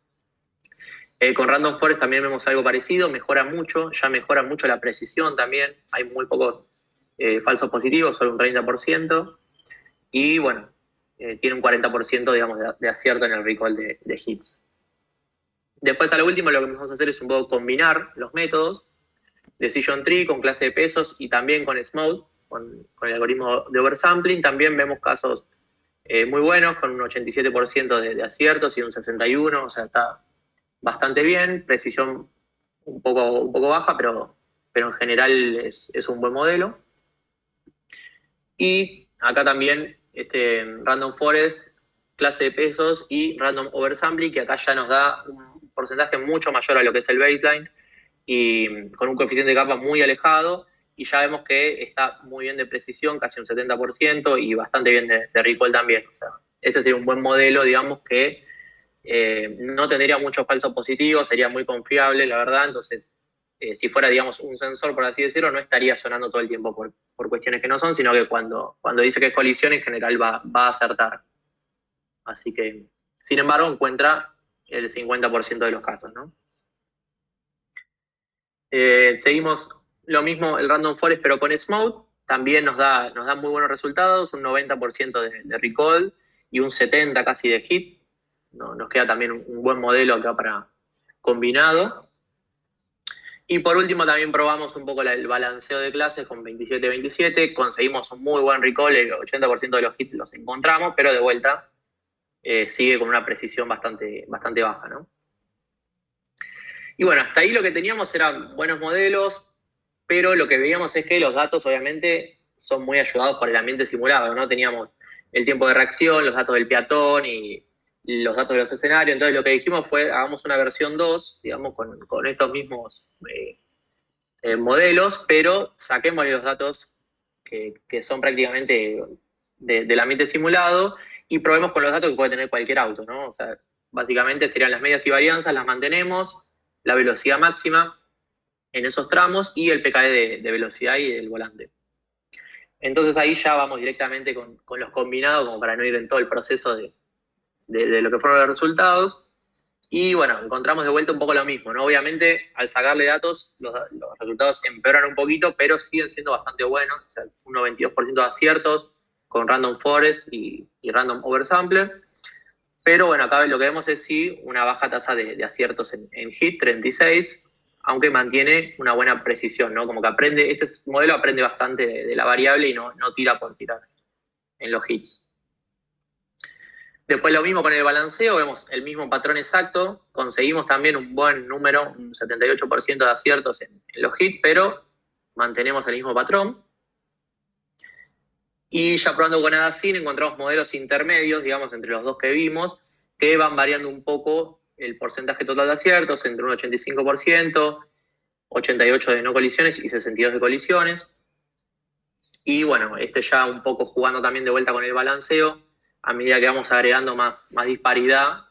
Con Random Forest también vemos algo parecido, mejora mucho la precisión también, hay muy pocos falsos positivos, solo un 30%, y bueno, tiene un 40%, digamos, de acierto en el recall de hits. Después, a lo último, lo que vamos a hacer es un poco combinar los métodos, Decision Tree con clase de pesos y también con Smooth, con el algoritmo de oversampling. También vemos casos muy buenos, con un 87% de aciertos y un 61%, o sea, está bastante bien, precisión un poco baja, pero en general es un buen modelo. Y acá también Random Forest, clase de pesos y Random Oversampling, que acá ya nos da un porcentaje mucho mayor a lo que es el baseline y con un coeficiente de capa muy alejado, y ya vemos que está muy bien de precisión, casi un 70%, y bastante bien de recall también. O sea, ese sería un buen modelo, digamos, que no tendría muchos falsos positivos, sería muy confiable, la verdad. Entonces, si fuera, digamos, un sensor, por así decirlo, no estaría sonando todo el tiempo por cuestiones que no son, sino que cuando dice que es colisión, en general va a acertar. Así que, sin embargo, encuentra el 50% de los casos, ¿no? Seguimos lo mismo el Random Forest, pero con Smooth. También nos da muy buenos resultados, un 90% de recall y un 70% casi de hit. No, nos queda también un buen modelo acá para combinado. Y por último también probamos un poco el balanceo de clases con 27-27, conseguimos un muy buen recall, el 80% de los hits los encontramos, pero de vuelta sigue con una precisión bastante baja, ¿no? Y bueno, hasta ahí lo que teníamos eran buenos modelos, pero lo que veíamos es que los datos obviamente son muy ayudados por el ambiente simulado, ¿no? Teníamos el tiempo de reacción, los datos del peatón y los datos de los escenarios. Entonces lo que dijimos fue, hagamos una versión 2, digamos, con estos mismos modelos, pero saquemos los datos que son prácticamente del ambiente simulado y probemos con los datos que puede tener cualquier auto, ¿no? O sea, básicamente serían las medias y varianzas, las mantenemos, la velocidad máxima en esos tramos y el PKE de velocidad y del volante. Entonces ahí ya vamos directamente con los combinados, como para no ir en todo el proceso de lo que fueron los resultados. Y bueno, encontramos de vuelta un poco lo mismo, ¿no? Obviamente, al sacarle datos, los resultados empeoran un poquito, pero siguen siendo bastante buenos. O sea, un 92% de aciertos con Random Forest y Random Oversample. Pero bueno, acá lo que vemos es sí una baja tasa de aciertos en hit, 36, aunque mantiene una buena precisión, ¿no? Como que aprende, este modelo aprende bastante de la variable y no tira por tirar en los hits. Después lo mismo con el balanceo, vemos el mismo patrón exacto, conseguimos también un buen número, un 78% de aciertos en los hits, pero mantenemos el mismo patrón. Y ya probando con ADASIN encontramos modelos intermedios, digamos, entre los dos que vimos, que van variando un poco el porcentaje total de aciertos, entre un 85%, 88% de no colisiones y 62% de colisiones. Y bueno, ya un poco jugando también de vuelta con el balanceo, a medida que vamos agregando más disparidad,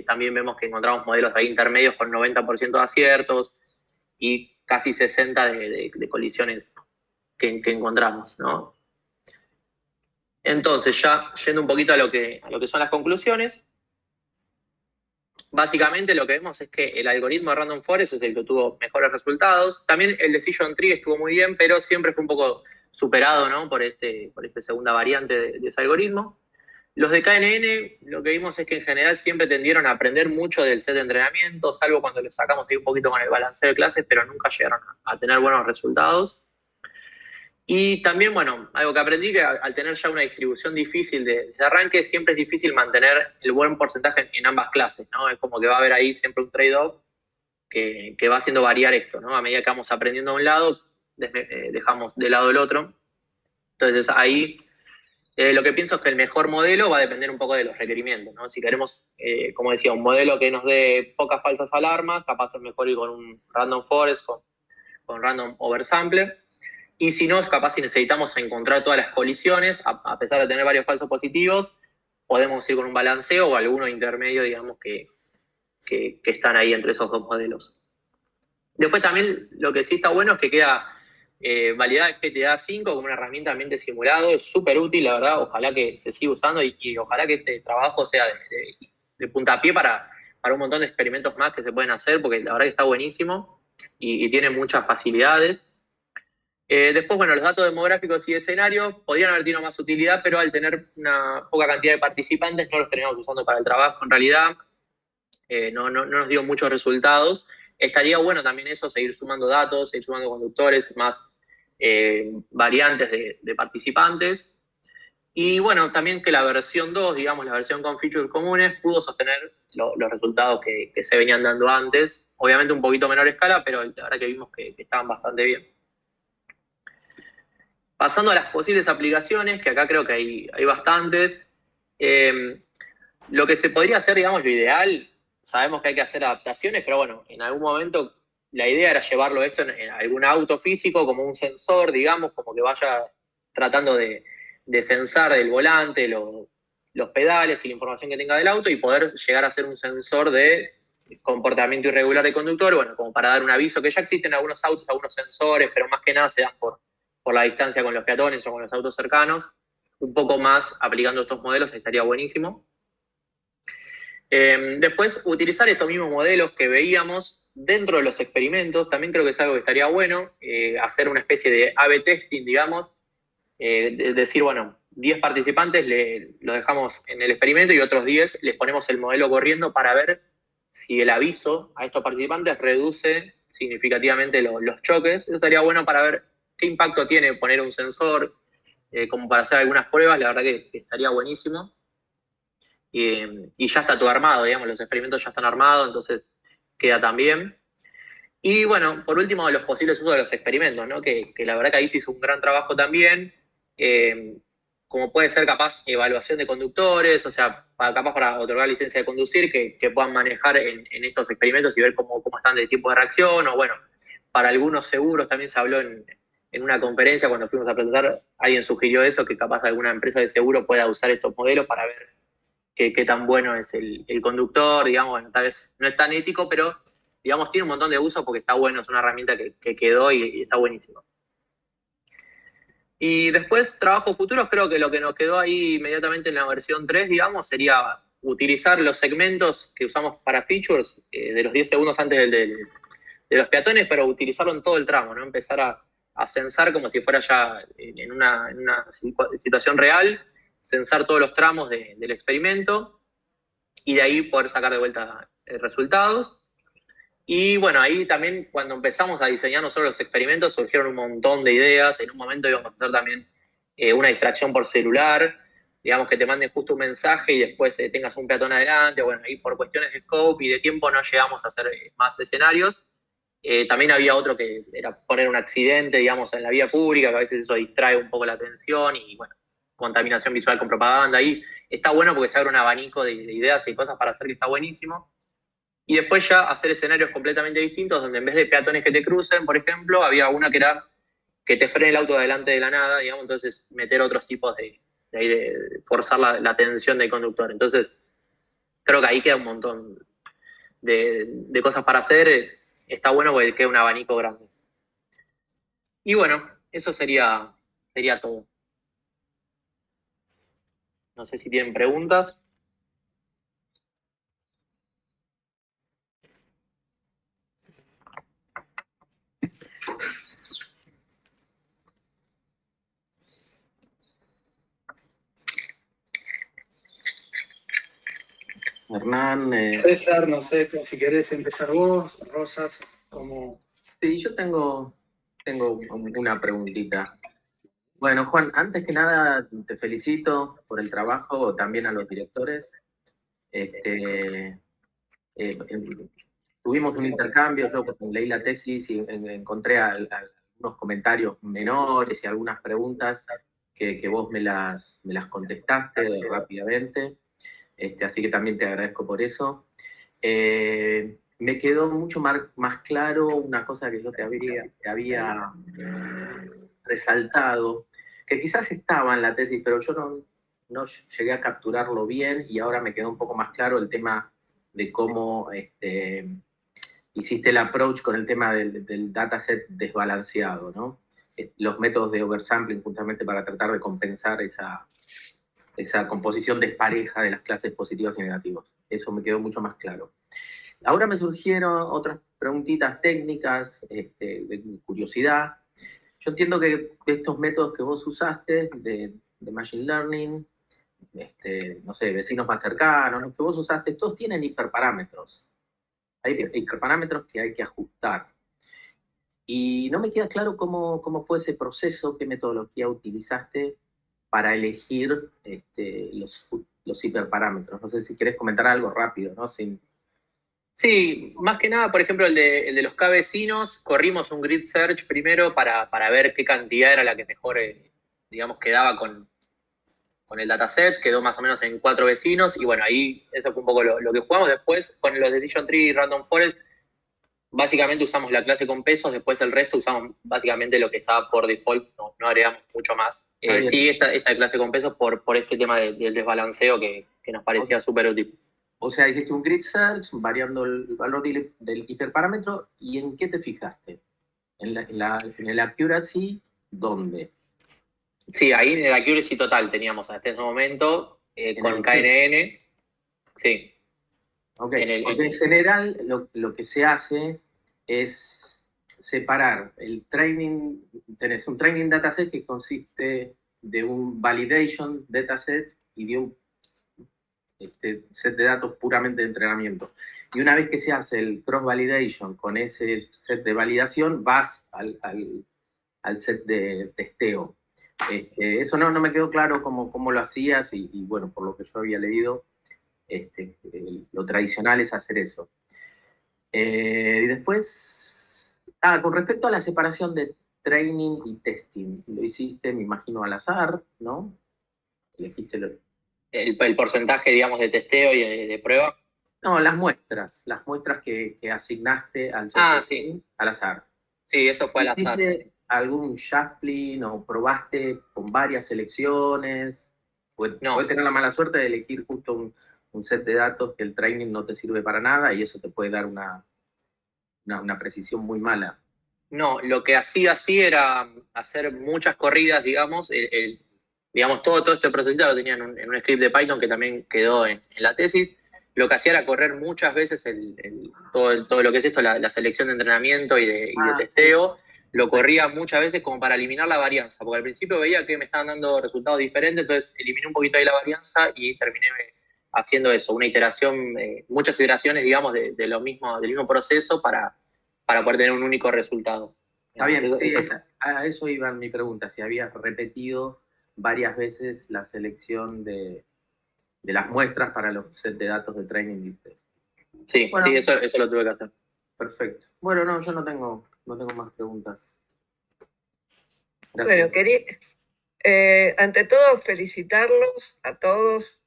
también vemos que encontramos modelos ahí intermedios con 90% de aciertos y casi 60% de colisiones que encontramos, ¿no? Entonces, ya yendo un poquito a lo que son las conclusiones, básicamente lo que vemos es que el algoritmo de Random Forest es el que tuvo mejores resultados. También el Decision Tree estuvo muy bien, pero siempre fue un poco superado, ¿no? por esta segunda variante de ese algoritmo. Los de KNN, lo que vimos es que en general siempre tendieron a aprender mucho del set de entrenamiento, salvo cuando les sacamos ahí un poquito con el balanceo de clases, pero nunca llegaron a tener buenos resultados. Y también, bueno, algo que aprendí, que al tener ya una distribución difícil desde arranque, siempre es difícil mantener el buen porcentaje en ambas clases, ¿no? Es como que va a haber ahí siempre un trade-off que va haciendo variar esto, ¿no? A medida que vamos aprendiendo a un lado, dejamos de lado el otro. Entonces ahí lo que pienso es que el mejor modelo va a depender un poco de los requerimientos, ¿no? Si queremos, como decía, un modelo que nos dé pocas falsas alarmas, capaz es mejor ir con un Random Forest, con Random Oversample. Y si no, capaz si necesitamos encontrar todas las colisiones, a pesar de tener varios falsos positivos, podemos ir con un balanceo o alguno intermedio, digamos, que están ahí entre esos dos modelos. Después también lo que sí está bueno es que queda validada GTA 5 como una herramienta de ambiente simulado. Es súper útil, la verdad. Ojalá que se siga usando y ojalá que este trabajo sea de puntapié para un montón de experimentos más que se pueden hacer, porque la verdad que está buenísimo y tiene muchas facilidades. Después, bueno, los datos demográficos y escenarios podrían haber tenido más utilidad, pero al tener una poca cantidad de participantes no los terminamos usando para el trabajo. En realidad, no nos dio muchos resultados. Estaría bueno también eso, seguir sumando datos, seguir sumando conductores, más variantes de participantes. Y bueno, también que la versión 2, digamos, la versión con features comunes, pudo sostener los resultados que se venían dando antes. Obviamente un poquito menor escala, pero la verdad que vimos que estaban bastante bien. Pasando a las posibles aplicaciones, que acá creo que hay bastantes. Lo que se podría hacer, digamos, lo ideal, sabemos que hay que hacer adaptaciones, pero bueno, en algún momento la idea era llevarlo esto en algún auto físico como un sensor, digamos, como que vaya tratando de sensar el volante, los pedales y la información que tenga del auto y poder llegar a ser un sensor de comportamiento irregular del conductor, bueno, como para dar un aviso, que ya existen algunos autos, algunos sensores, pero más que nada se dan por la distancia con los peatones o con los autos cercanos. Un poco más aplicando estos modelos estaría buenísimo. Después, utilizar estos mismos modelos que veíamos dentro de los experimentos, también creo que es algo que estaría bueno, hacer una especie de A/B testing, digamos, decir, bueno, 10 participantes los dejamos en el experimento y otros 10 les ponemos el modelo corriendo para ver si el aviso a estos participantes reduce significativamente los choques. Eso estaría bueno para ver qué impacto tiene poner un sensor, como para hacer algunas pruebas. La verdad que estaría buenísimo. Y ya está todo armado, digamos, los experimentos ya están armados, entonces queda también. Y bueno, por último, los posibles usos de los experimentos, ¿no? Que la verdad que ahí se hizo un gran trabajo también. como puede ser capaz evaluación de conductores, o sea, capaz para otorgar licencia de conducir, que puedan manejar en estos experimentos y ver cómo están de tiempo de reacción, o bueno, para algunos seguros también se habló en una conferencia cuando fuimos a presentar, alguien sugirió eso, que capaz alguna empresa de seguro pueda usar estos modelos para ver qué tan bueno es el conductor, digamos, bueno, tal vez no es tan ético, pero digamos tiene un montón de usos porque está bueno, es una herramienta que quedó y está buenísimo. Y después, trabajos futuros, creo que lo que nos quedó ahí inmediatamente en la versión 3, digamos, sería utilizar los segmentos que usamos para features de los 10 segundos antes de los peatones, pero utilizarlo en todo el tramo, ¿no? Empezar a censar como si fuera ya en una situación real, censar todos los tramos del experimento y de ahí poder sacar de vuelta resultados. Y bueno, ahí también cuando empezamos a diseñar nosotros los experimentos surgieron un montón de ideas. En un momento íbamos a hacer también una distracción por celular, digamos que te manden justo un mensaje y después tengas un peatón adelante. Bueno, ahí por cuestiones de scope y de tiempo no llegamos a hacer más escenarios. También había otro que era poner un accidente, digamos, en la vía pública, que a veces eso distrae un poco la atención y bueno, contaminación visual con propaganda. Ahí está bueno porque se abre un abanico de ideas y cosas para hacer que está buenísimo. Y después ya hacer escenarios completamente distintos, donde en vez de peatones que te crucen, por ejemplo, había una que era que te frene el auto adelante de la nada, digamos, entonces meter otros tipos de forzar la atención del conductor. Entonces, creo que ahí queda un montón de cosas para hacer. Está bueno porque queda un abanico grande. Y bueno, eso sería todo. No sé si tienen preguntas. Hernán. César, no sé si querés empezar vos, Rosas, como... Sí, yo tengo una preguntita. Bueno, Juan, antes que nada te felicito por el trabajo, también a los directores. Tuvimos un intercambio, yo leí la tesis y encontré algunos comentarios menores y algunas preguntas que vos me las contestaste rápidamente. Así que también te agradezco por eso. Me quedó mucho más claro una cosa que yo te había resaltado, que quizás estaba en la tesis, pero yo no llegué a capturarlo bien y ahora me quedó un poco más claro el tema de cómo hiciste el approach con el tema del dataset desbalanceado, ¿no? Los métodos de oversampling justamente para tratar de compensar esa composición despareja de las clases positivas y negativas. Eso me quedó mucho más claro. Ahora me surgieron otras preguntitas técnicas, de curiosidad. Yo entiendo que estos métodos que vos usaste de Machine Learning, no sé, vecinos más cercanos, los que vos usaste, todos tienen hiperparámetros. Hay hiperparámetros que hay que ajustar. Y no me queda claro cómo fue ese proceso, qué metodología utilizaste para elegir los hiperparámetros. No sé si querés comentar algo rápido, ¿no? Sí, más que nada, por ejemplo, el de los K vecinos, corrimos un grid search primero para ver qué cantidad era la que mejor, digamos, quedaba con el dataset, quedó más o menos en 4 vecinos, y bueno, ahí eso fue un poco lo que jugamos. Después, con los Decision Tree y Random Forest, básicamente usamos la clase con pesos, después el resto usamos básicamente lo que estaba por default, no agregamos mucho más. Sí, esta clase con pesos por este tema del desbalanceo que nos parecía súper útil. O sea, hiciste un grid search variando el valor del hiperparámetro, ¿y en qué te fijaste? ¿En el accuracy dónde? Sí, ahí en el accuracy total teníamos hasta ese momento, con KNN. Sí. Ok, porque en general lo que se hace es separar el training, tenés un training dataset que consiste de un validation dataset y de un set de datos puramente de entrenamiento. Y una vez que se hace el cross-validation con ese set de validación, vas al set de testeo. Eso no me quedó claro cómo lo hacías y bueno, por lo que yo había leído, lo tradicional es hacer eso. Y después, con respecto a la separación de training y testing, lo hiciste, me imagino, al azar, ¿no? Elegiste el porcentaje, digamos, de testeo y de prueba. No, las muestras que asignaste al Sí. al azar. Sí, eso fue al azar. ¿Hiciste algún shuffling o probaste con varias selecciones? No. Puedes tener la mala suerte de elegir justo un set de datos que el training no te sirve para nada y eso te puede dar una precisión muy mala. No, lo que hacía así era hacer muchas corridas, digamos, digamos, todo este proceso lo tenía en un script de Python que también quedó en la tesis. Lo que hacía era correr muchas veces todo lo que es esto, la selección de entrenamiento y de testeo, lo corría muchas veces como para eliminar la varianza, porque al principio veía que me estaban dando resultados diferentes, entonces eliminé un poquito ahí la varianza y terminé haciendo eso, una iteración, muchas iteraciones, digamos, del mismo proceso para poder tener un único resultado. Está bien, sí, a eso iba mi pregunta, si habías repetido varias veces la selección de las muestras para los set de datos de training y test. Sí, bueno, sí, eso lo tuve que hacer. Perfecto. Bueno, no, yo no tengo más preguntas. Gracias. Bueno, quería, ante todo, felicitarlos a todos,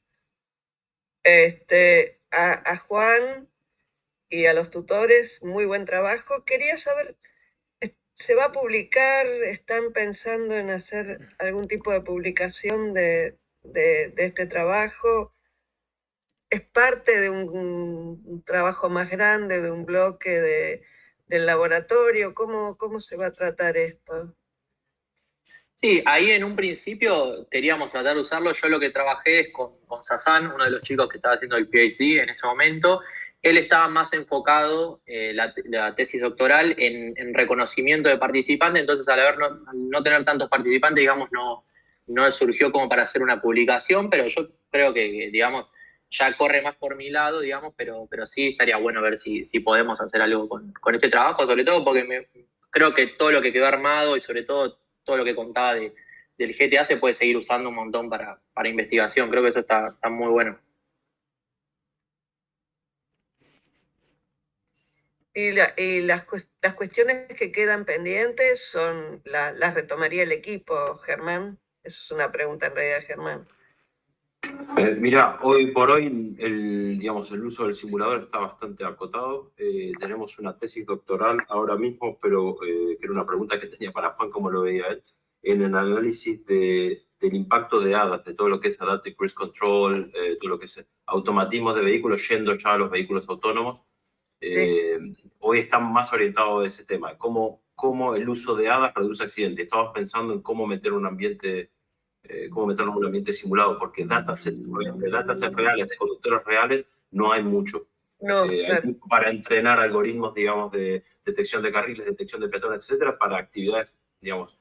a Juan y a los tutores, muy buen trabajo. Quería saber, ¿se va a publicar? ¿Están pensando en hacer algún tipo de publicación de este trabajo? ¿Es parte de un trabajo más grande, de un bloque del laboratorio? ¿Cómo se va a tratar esto? Sí, ahí en un principio queríamos tratar de usarlo. Yo lo que trabajé es con Sasan, uno de los chicos que estaba haciendo el PhD en ese momento. Él estaba más enfocado, la tesis doctoral, en reconocimiento de participantes, entonces al no tener tantos participantes, digamos, no surgió como para hacer una publicación, pero yo creo que digamos, ya corre más por mi lado, digamos, pero sí estaría bueno ver si podemos hacer algo con este trabajo, sobre todo porque creo que todo lo que quedó armado y sobre todo lo que contaba del GTA se puede seguir usando un montón para investigación. Creo que eso está muy bueno. Y las cuestiones que quedan pendientes las retomaría el equipo, Germán. Eso es una pregunta en realidad, Germán. Mira, hoy por hoy el uso del simulador está bastante acotado. Tenemos una tesis doctoral ahora mismo, pero que era una pregunta que tenía para Juan, como lo veía él, en el análisis del impacto de ADAS, de todo lo que es Adaptive Cruise Control, todo lo que es automatismo de vehículos yendo ya a los vehículos autónomos. Hoy estamos más orientados a ese tema, cómo el uso de ADAS reduce accidentes. Estamos pensando en cómo meterlo en un ambiente simulado, porque datasets reales, de conductores reales, no hay mucho. No, claro. Hay mucho para entrenar algoritmos, digamos, de detección de carriles, detección de peatones, etcétera, para actividades, digamos,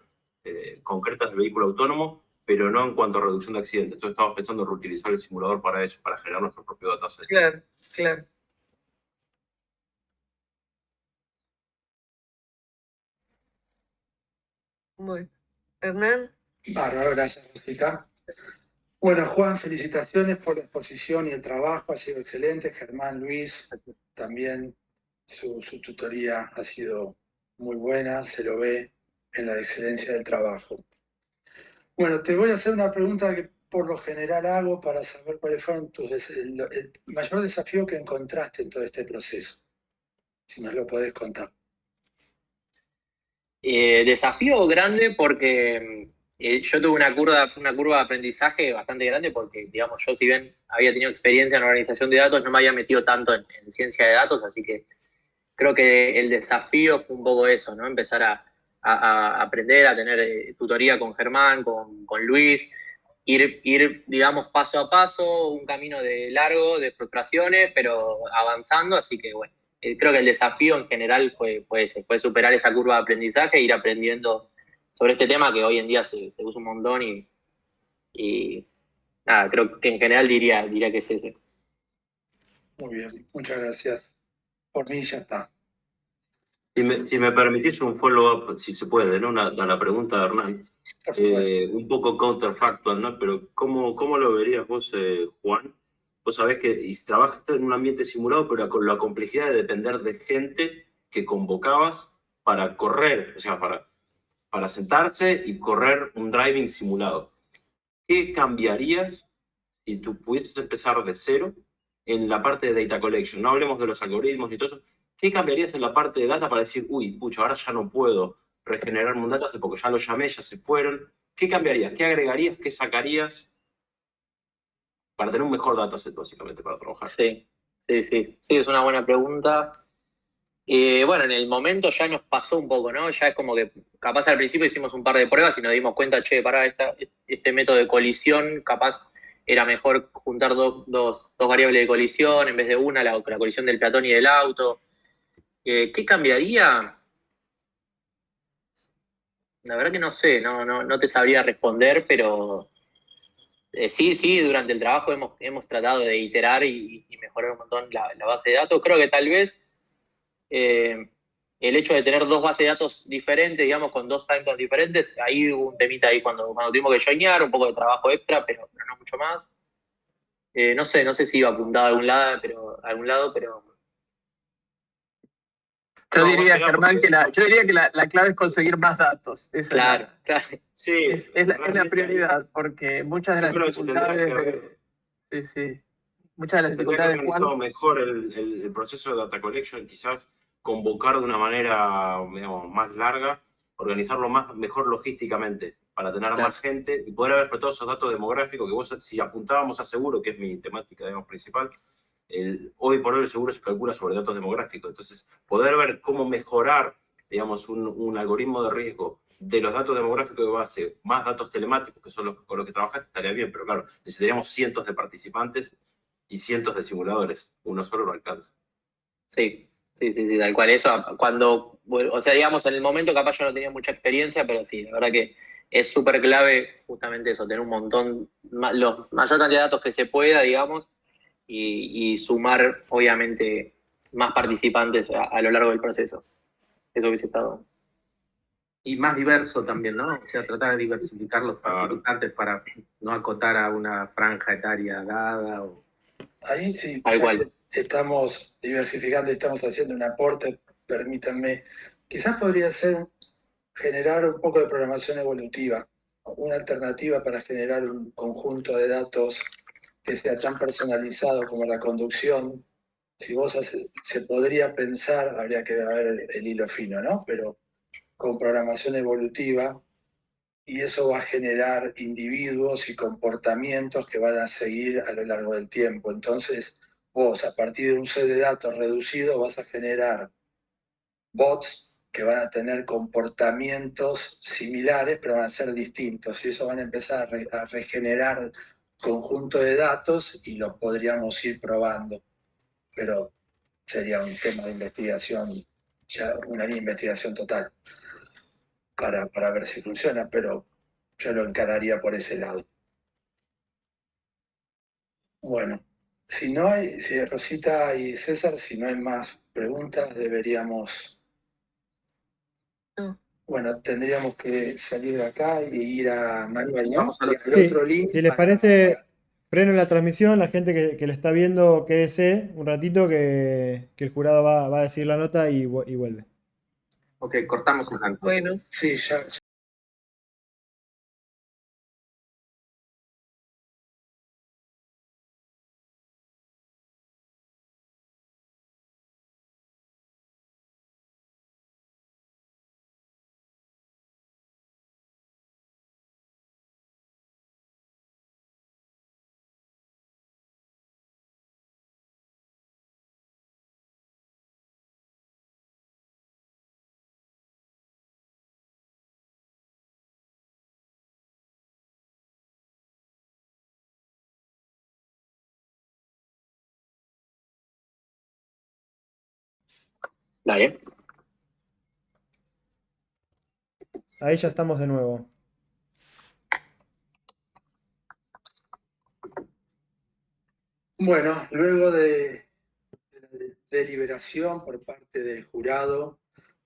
concretas del vehículo autónomo, pero no en cuanto a reducción de accidentes. Entonces estamos pensando en reutilizar el simulador para eso, para generar nuestro propio dataset. Claro, claro. Bueno, Hernán. Bárbaro, gracias, Rosita. Bueno, Juan, felicitaciones por la exposición y el trabajo, ha sido excelente. Germán, Luis, también su tutoría ha sido muy buena, se lo ve en la excelencia del trabajo. Bueno, te voy a hacer una pregunta que por lo general hago para saber cuáles fueron el mayor desafío que encontraste en todo este proceso, si nos lo podés contar. Desafío grande porque yo tuve una curva de aprendizaje bastante grande porque, digamos, yo si bien había tenido experiencia en organización de datos, no me había metido tanto en ciencia de datos, así que creo que el desafío fue un poco eso, ¿no? Empezar a aprender, a tener tutoría con Germán, con Luis, ir, digamos, paso a paso, un camino largo, de frustraciones, pero avanzando, así que bueno. Creo que el desafío en general fue superar esa curva de aprendizaje e ir aprendiendo sobre este tema que hoy en día se usa un montón y nada, creo que en general diría que es ese. Muy bien, muchas gracias. Por mí ya está. Si me permitís un follow-up, si se puede, ¿no? A la pregunta de Hernán. Un poco counterfactual, ¿no? Pero ¿cómo lo verías vos, Juan? Vos sabés que trabajas en un ambiente simulado, pero con la complejidad de depender de gente que convocabas para correr, o sea, para sentarse y correr un driving simulado. ¿qué cambiarías si tú pudieses empezar de cero en la parte de data collection? No hablemos de los algoritmos ni todo eso. ¿Qué cambiarías en la parte de data para decir, uy, pucha, ahora ya no puedo regenerar un dataset porque ya lo llamé, ya se fueron? ¿Qué cambiarías? ¿Qué agregarías? ¿Qué sacarías para tener un mejor dataset, básicamente, para trabajar? Sí, es una buena pregunta. Bueno, en el momento ya nos pasó un poco, ¿no? Ya es como que capaz al principio hicimos un par de pruebas y nos dimos cuenta, che, este método de colisión, capaz era mejor juntar dos variables de colisión en vez de una, la colisión del peatón y del auto. ¿Qué cambiaría? La verdad que no sé, no te sabría responder, pero sí, durante el trabajo hemos tratado de iterar y mejorar un montón la base de datos. Creo que tal vez el hecho de tener dos bases de datos diferentes, digamos, con dos timecodes diferentes, ahí hubo un temita ahí cuando tuvimos que joinear, un poco de trabajo extra, pero no mucho más. No sé si iba apuntado a algún lado, pero Yo diría, Germán, que la clave es conseguir más datos. claro. Sí, es la prioridad, porque muchas de las dificultades muchas de las dificultades de Juan... mejor el proceso de data collection, quizás convocar de una manera, digamos, más larga, organizarlo mejor logísticamente para tener más gente y poder haber todos esos datos demográficos que vos, si apuntábamos a seguro, que es mi temática, digamos, principal, hoy por hoy el seguro se calcula sobre datos demográficos. Entonces, poder ver cómo mejorar, digamos, un algoritmo de riesgo de los datos demográficos de base, más datos telemáticos, que son con los que trabajaste, estaría bien, pero claro, necesitaríamos cientos de participantes y cientos de simuladores. Uno solo no alcanza. Sí, tal cual. Eso, digamos, en el momento capaz yo no tenía mucha experiencia, pero sí, la verdad que es súper clave justamente eso, tener un montón, la mayor cantidad de datos que se pueda, digamos, y sumar, obviamente, más participantes a lo largo del proceso. Eso hubiese estado. Y más diverso también, ¿no? O sea, tratar de diversificar los participantes para no acotar a una franja etaria dada. Ahí sí, Igual. Estamos diversificando y estamos haciendo un aporte, permítanme. Quizás podría ser generar un poco de programación evolutiva, una alternativa para generar un conjunto de datos que sea tan personalizado como la conducción. Si vos se podría pensar, habría que ver el hilo fino, ¿no? Pero con programación evolutiva, y eso va a generar individuos y comportamientos que van a seguir a lo largo del tiempo. Entonces, vos, a partir de un set de datos reducido, vas a generar bots que van a tener comportamientos similares, pero van a ser distintos, y eso van a empezar a regenerar conjunto de datos y los podríamos ir probando. Pero sería un tema de investigación, ya una investigación total, para ver si funciona, pero yo lo encararía por ese lado. Bueno, si Rosita y César, si no hay más preguntas, deberíamos... No. Bueno, tendríamos que salir de acá y ir a Manuel, ¿no? Vamos al otro link. Si les parece, freno la transmisión, la gente que le está viendo, quédese un ratito que el jurado va a decir la nota y vuelve. Ok, cortamos un tanto. Bueno. Sí, ya. Dale. Ahí ya estamos de nuevo. Bueno, luego de la deliberación por parte del jurado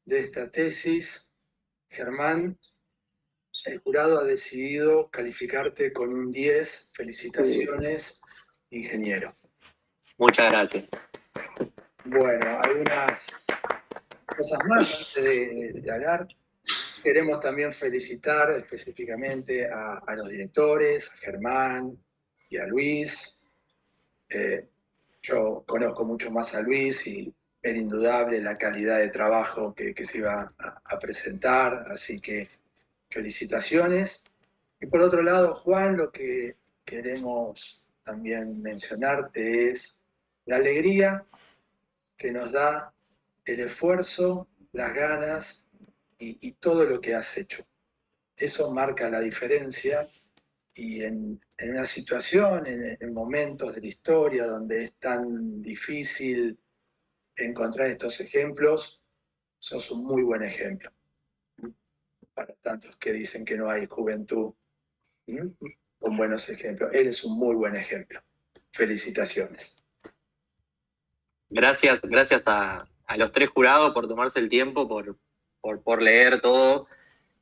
de esta tesis, Germán, el jurado ha decidido calificarte con un 10. Felicitaciones, ingeniero. Muchas gracias. Bueno, algunas cosas más antes de hablar. queremos también felicitar específicamente a los directores, a Germán y a Luis. Yo conozco mucho más a Luis y era indudable la calidad de trabajo que se iba a presentar, así que felicitaciones. Y por otro lado, Juan, lo que queremos también mencionarte es la alegría que nos da el esfuerzo, las ganas y todo lo que has hecho. Eso marca la diferencia y en una situación, en momentos de la historia donde es tan difícil encontrar estos ejemplos, sos un muy buen ejemplo para tantos que dicen que no hay juventud con buenos ejemplos. Eres un muy buen ejemplo. Felicitaciones. Gracias a los 3 jurados por tomarse el tiempo, por leer todo.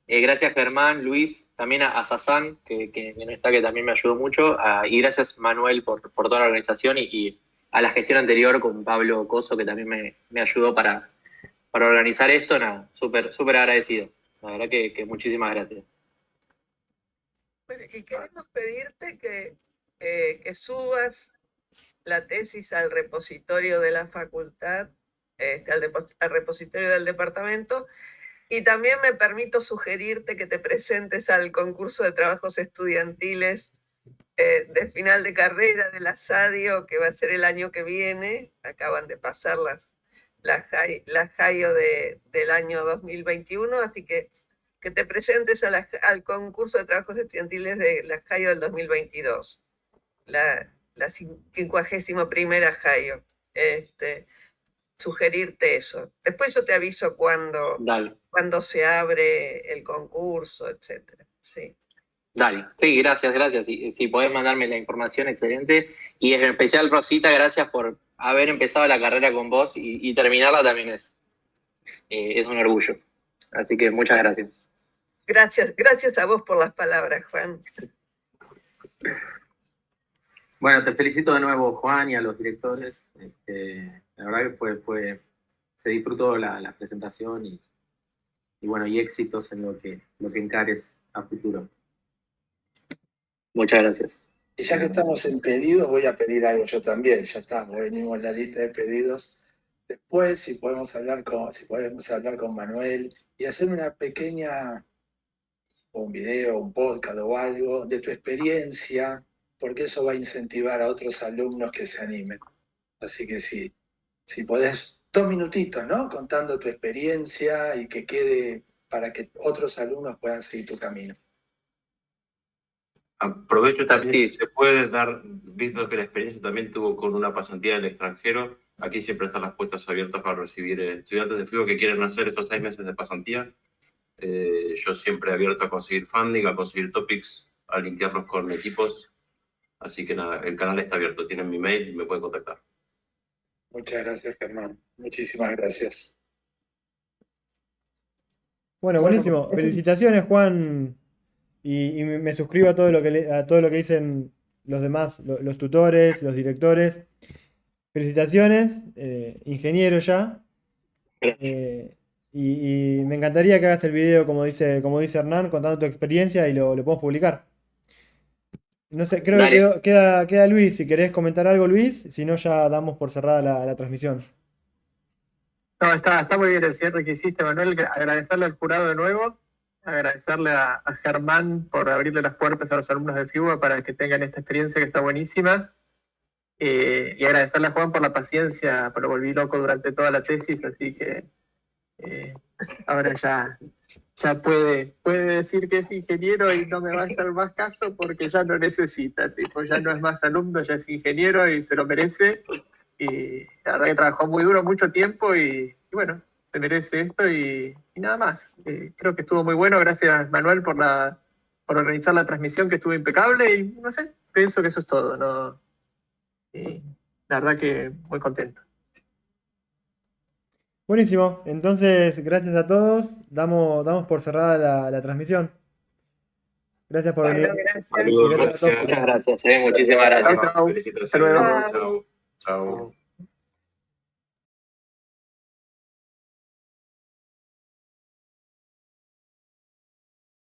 Gracias Germán, Luis, también a Sazán, que no está, que también me ayudó mucho, y gracias Manuel por toda la organización y a la gestión anterior con Pablo Coso, que también me ayudó para organizar esto. Nada, súper agradecido. La verdad que muchísimas gracias. Bueno, y queremos pedirte que subas la tesis al repositorio de la facultad, al repositorio del departamento, y también me permito sugerirte que te presentes al concurso de trabajos estudiantiles de final de carrera de la SADIO, que va a ser el año que viene. Acaban de pasar las JAIO del año 2021, así que te presentes al concurso de trabajos estudiantiles de la JAIO del 2022, la 51ª JAIO. Sugerirte eso. Después yo te aviso cuando se abre el concurso, etcétera. Sí. Dale, sí, gracias. Si podés mandarme la información, excelente. Y en especial, Rosita, gracias por haber empezado la carrera con vos y terminarla también es un orgullo. Así que muchas gracias. Gracias a vos por las palabras, Juan. Bueno, te felicito de nuevo, Juan, y a los directores. La verdad que se disfrutó la presentación y bueno, y éxitos en lo que encares a futuro. Muchas gracias. Y ya que estamos en pedidos, voy a pedir algo yo también. Ya estamos, venimos en la lista de pedidos. Después, si podemos hablar con Manuel y hacer una pequeña, un video, un podcast o algo de tu experiencia, porque eso va a incentivar a otros alumnos que se animen. Así que si podés, 2 minutitos, ¿no? Contando tu experiencia y que quede para que otros alumnos puedan seguir tu camino. Aprovecho también, si se puede dar, visto que la experiencia también tuvo con una pasantía en el extranjero, aquí siempre están las puertas abiertas para recibir estudiantes de FIBO que quieren hacer estos 6 meses de pasantía. Yo siempre he abierto a conseguir funding, a conseguir topics, a linkearlos con equipos. Así que nada, el canal está abierto, tienen mi mail y me pueden contactar. Muchas gracias, Germán. Muchísimas gracias. Bueno, buenísimo. Felicitaciones, Juan. Y me suscribo a todo lo que dicen los demás, los tutores, los directores. Felicitaciones, ingeniero ya. Y me encantaría que hagas el video como dice Hernán, contando tu experiencia y lo podemos publicar. No sé, creo que queda Luis, si querés comentar algo, Luis, si no ya damos por cerrada la transmisión. No, está muy bien el cierre que hiciste, Manuel. Agradecerle al jurado de nuevo, agradecerle a Germán por abrirle las puertas a los alumnos de FIBO para que tengan esta experiencia que está buenísima. Y agradecerle a Juan por la paciencia, pero volví loco durante toda la tesis, así que ahora ya puede decir que es ingeniero y no me va a hacer más caso porque ya no necesita, ya no es más alumno, ya es ingeniero y se lo merece. Y la verdad que trabajó muy duro mucho tiempo y bueno, se merece esto y nada más. Creo que estuvo muy bueno. Gracias, Manuel, por organizar la transmisión, que estuvo impecable, y no sé, pienso que eso es todo, ¿no? La verdad que muy contento. Buenísimo, entonces gracias a todos, damos por cerrada la transmisión. Gracias por venir. Gracias. Muchas gracias, muchísimas gracias. Chao. Felicitaciones. Chao. Chao.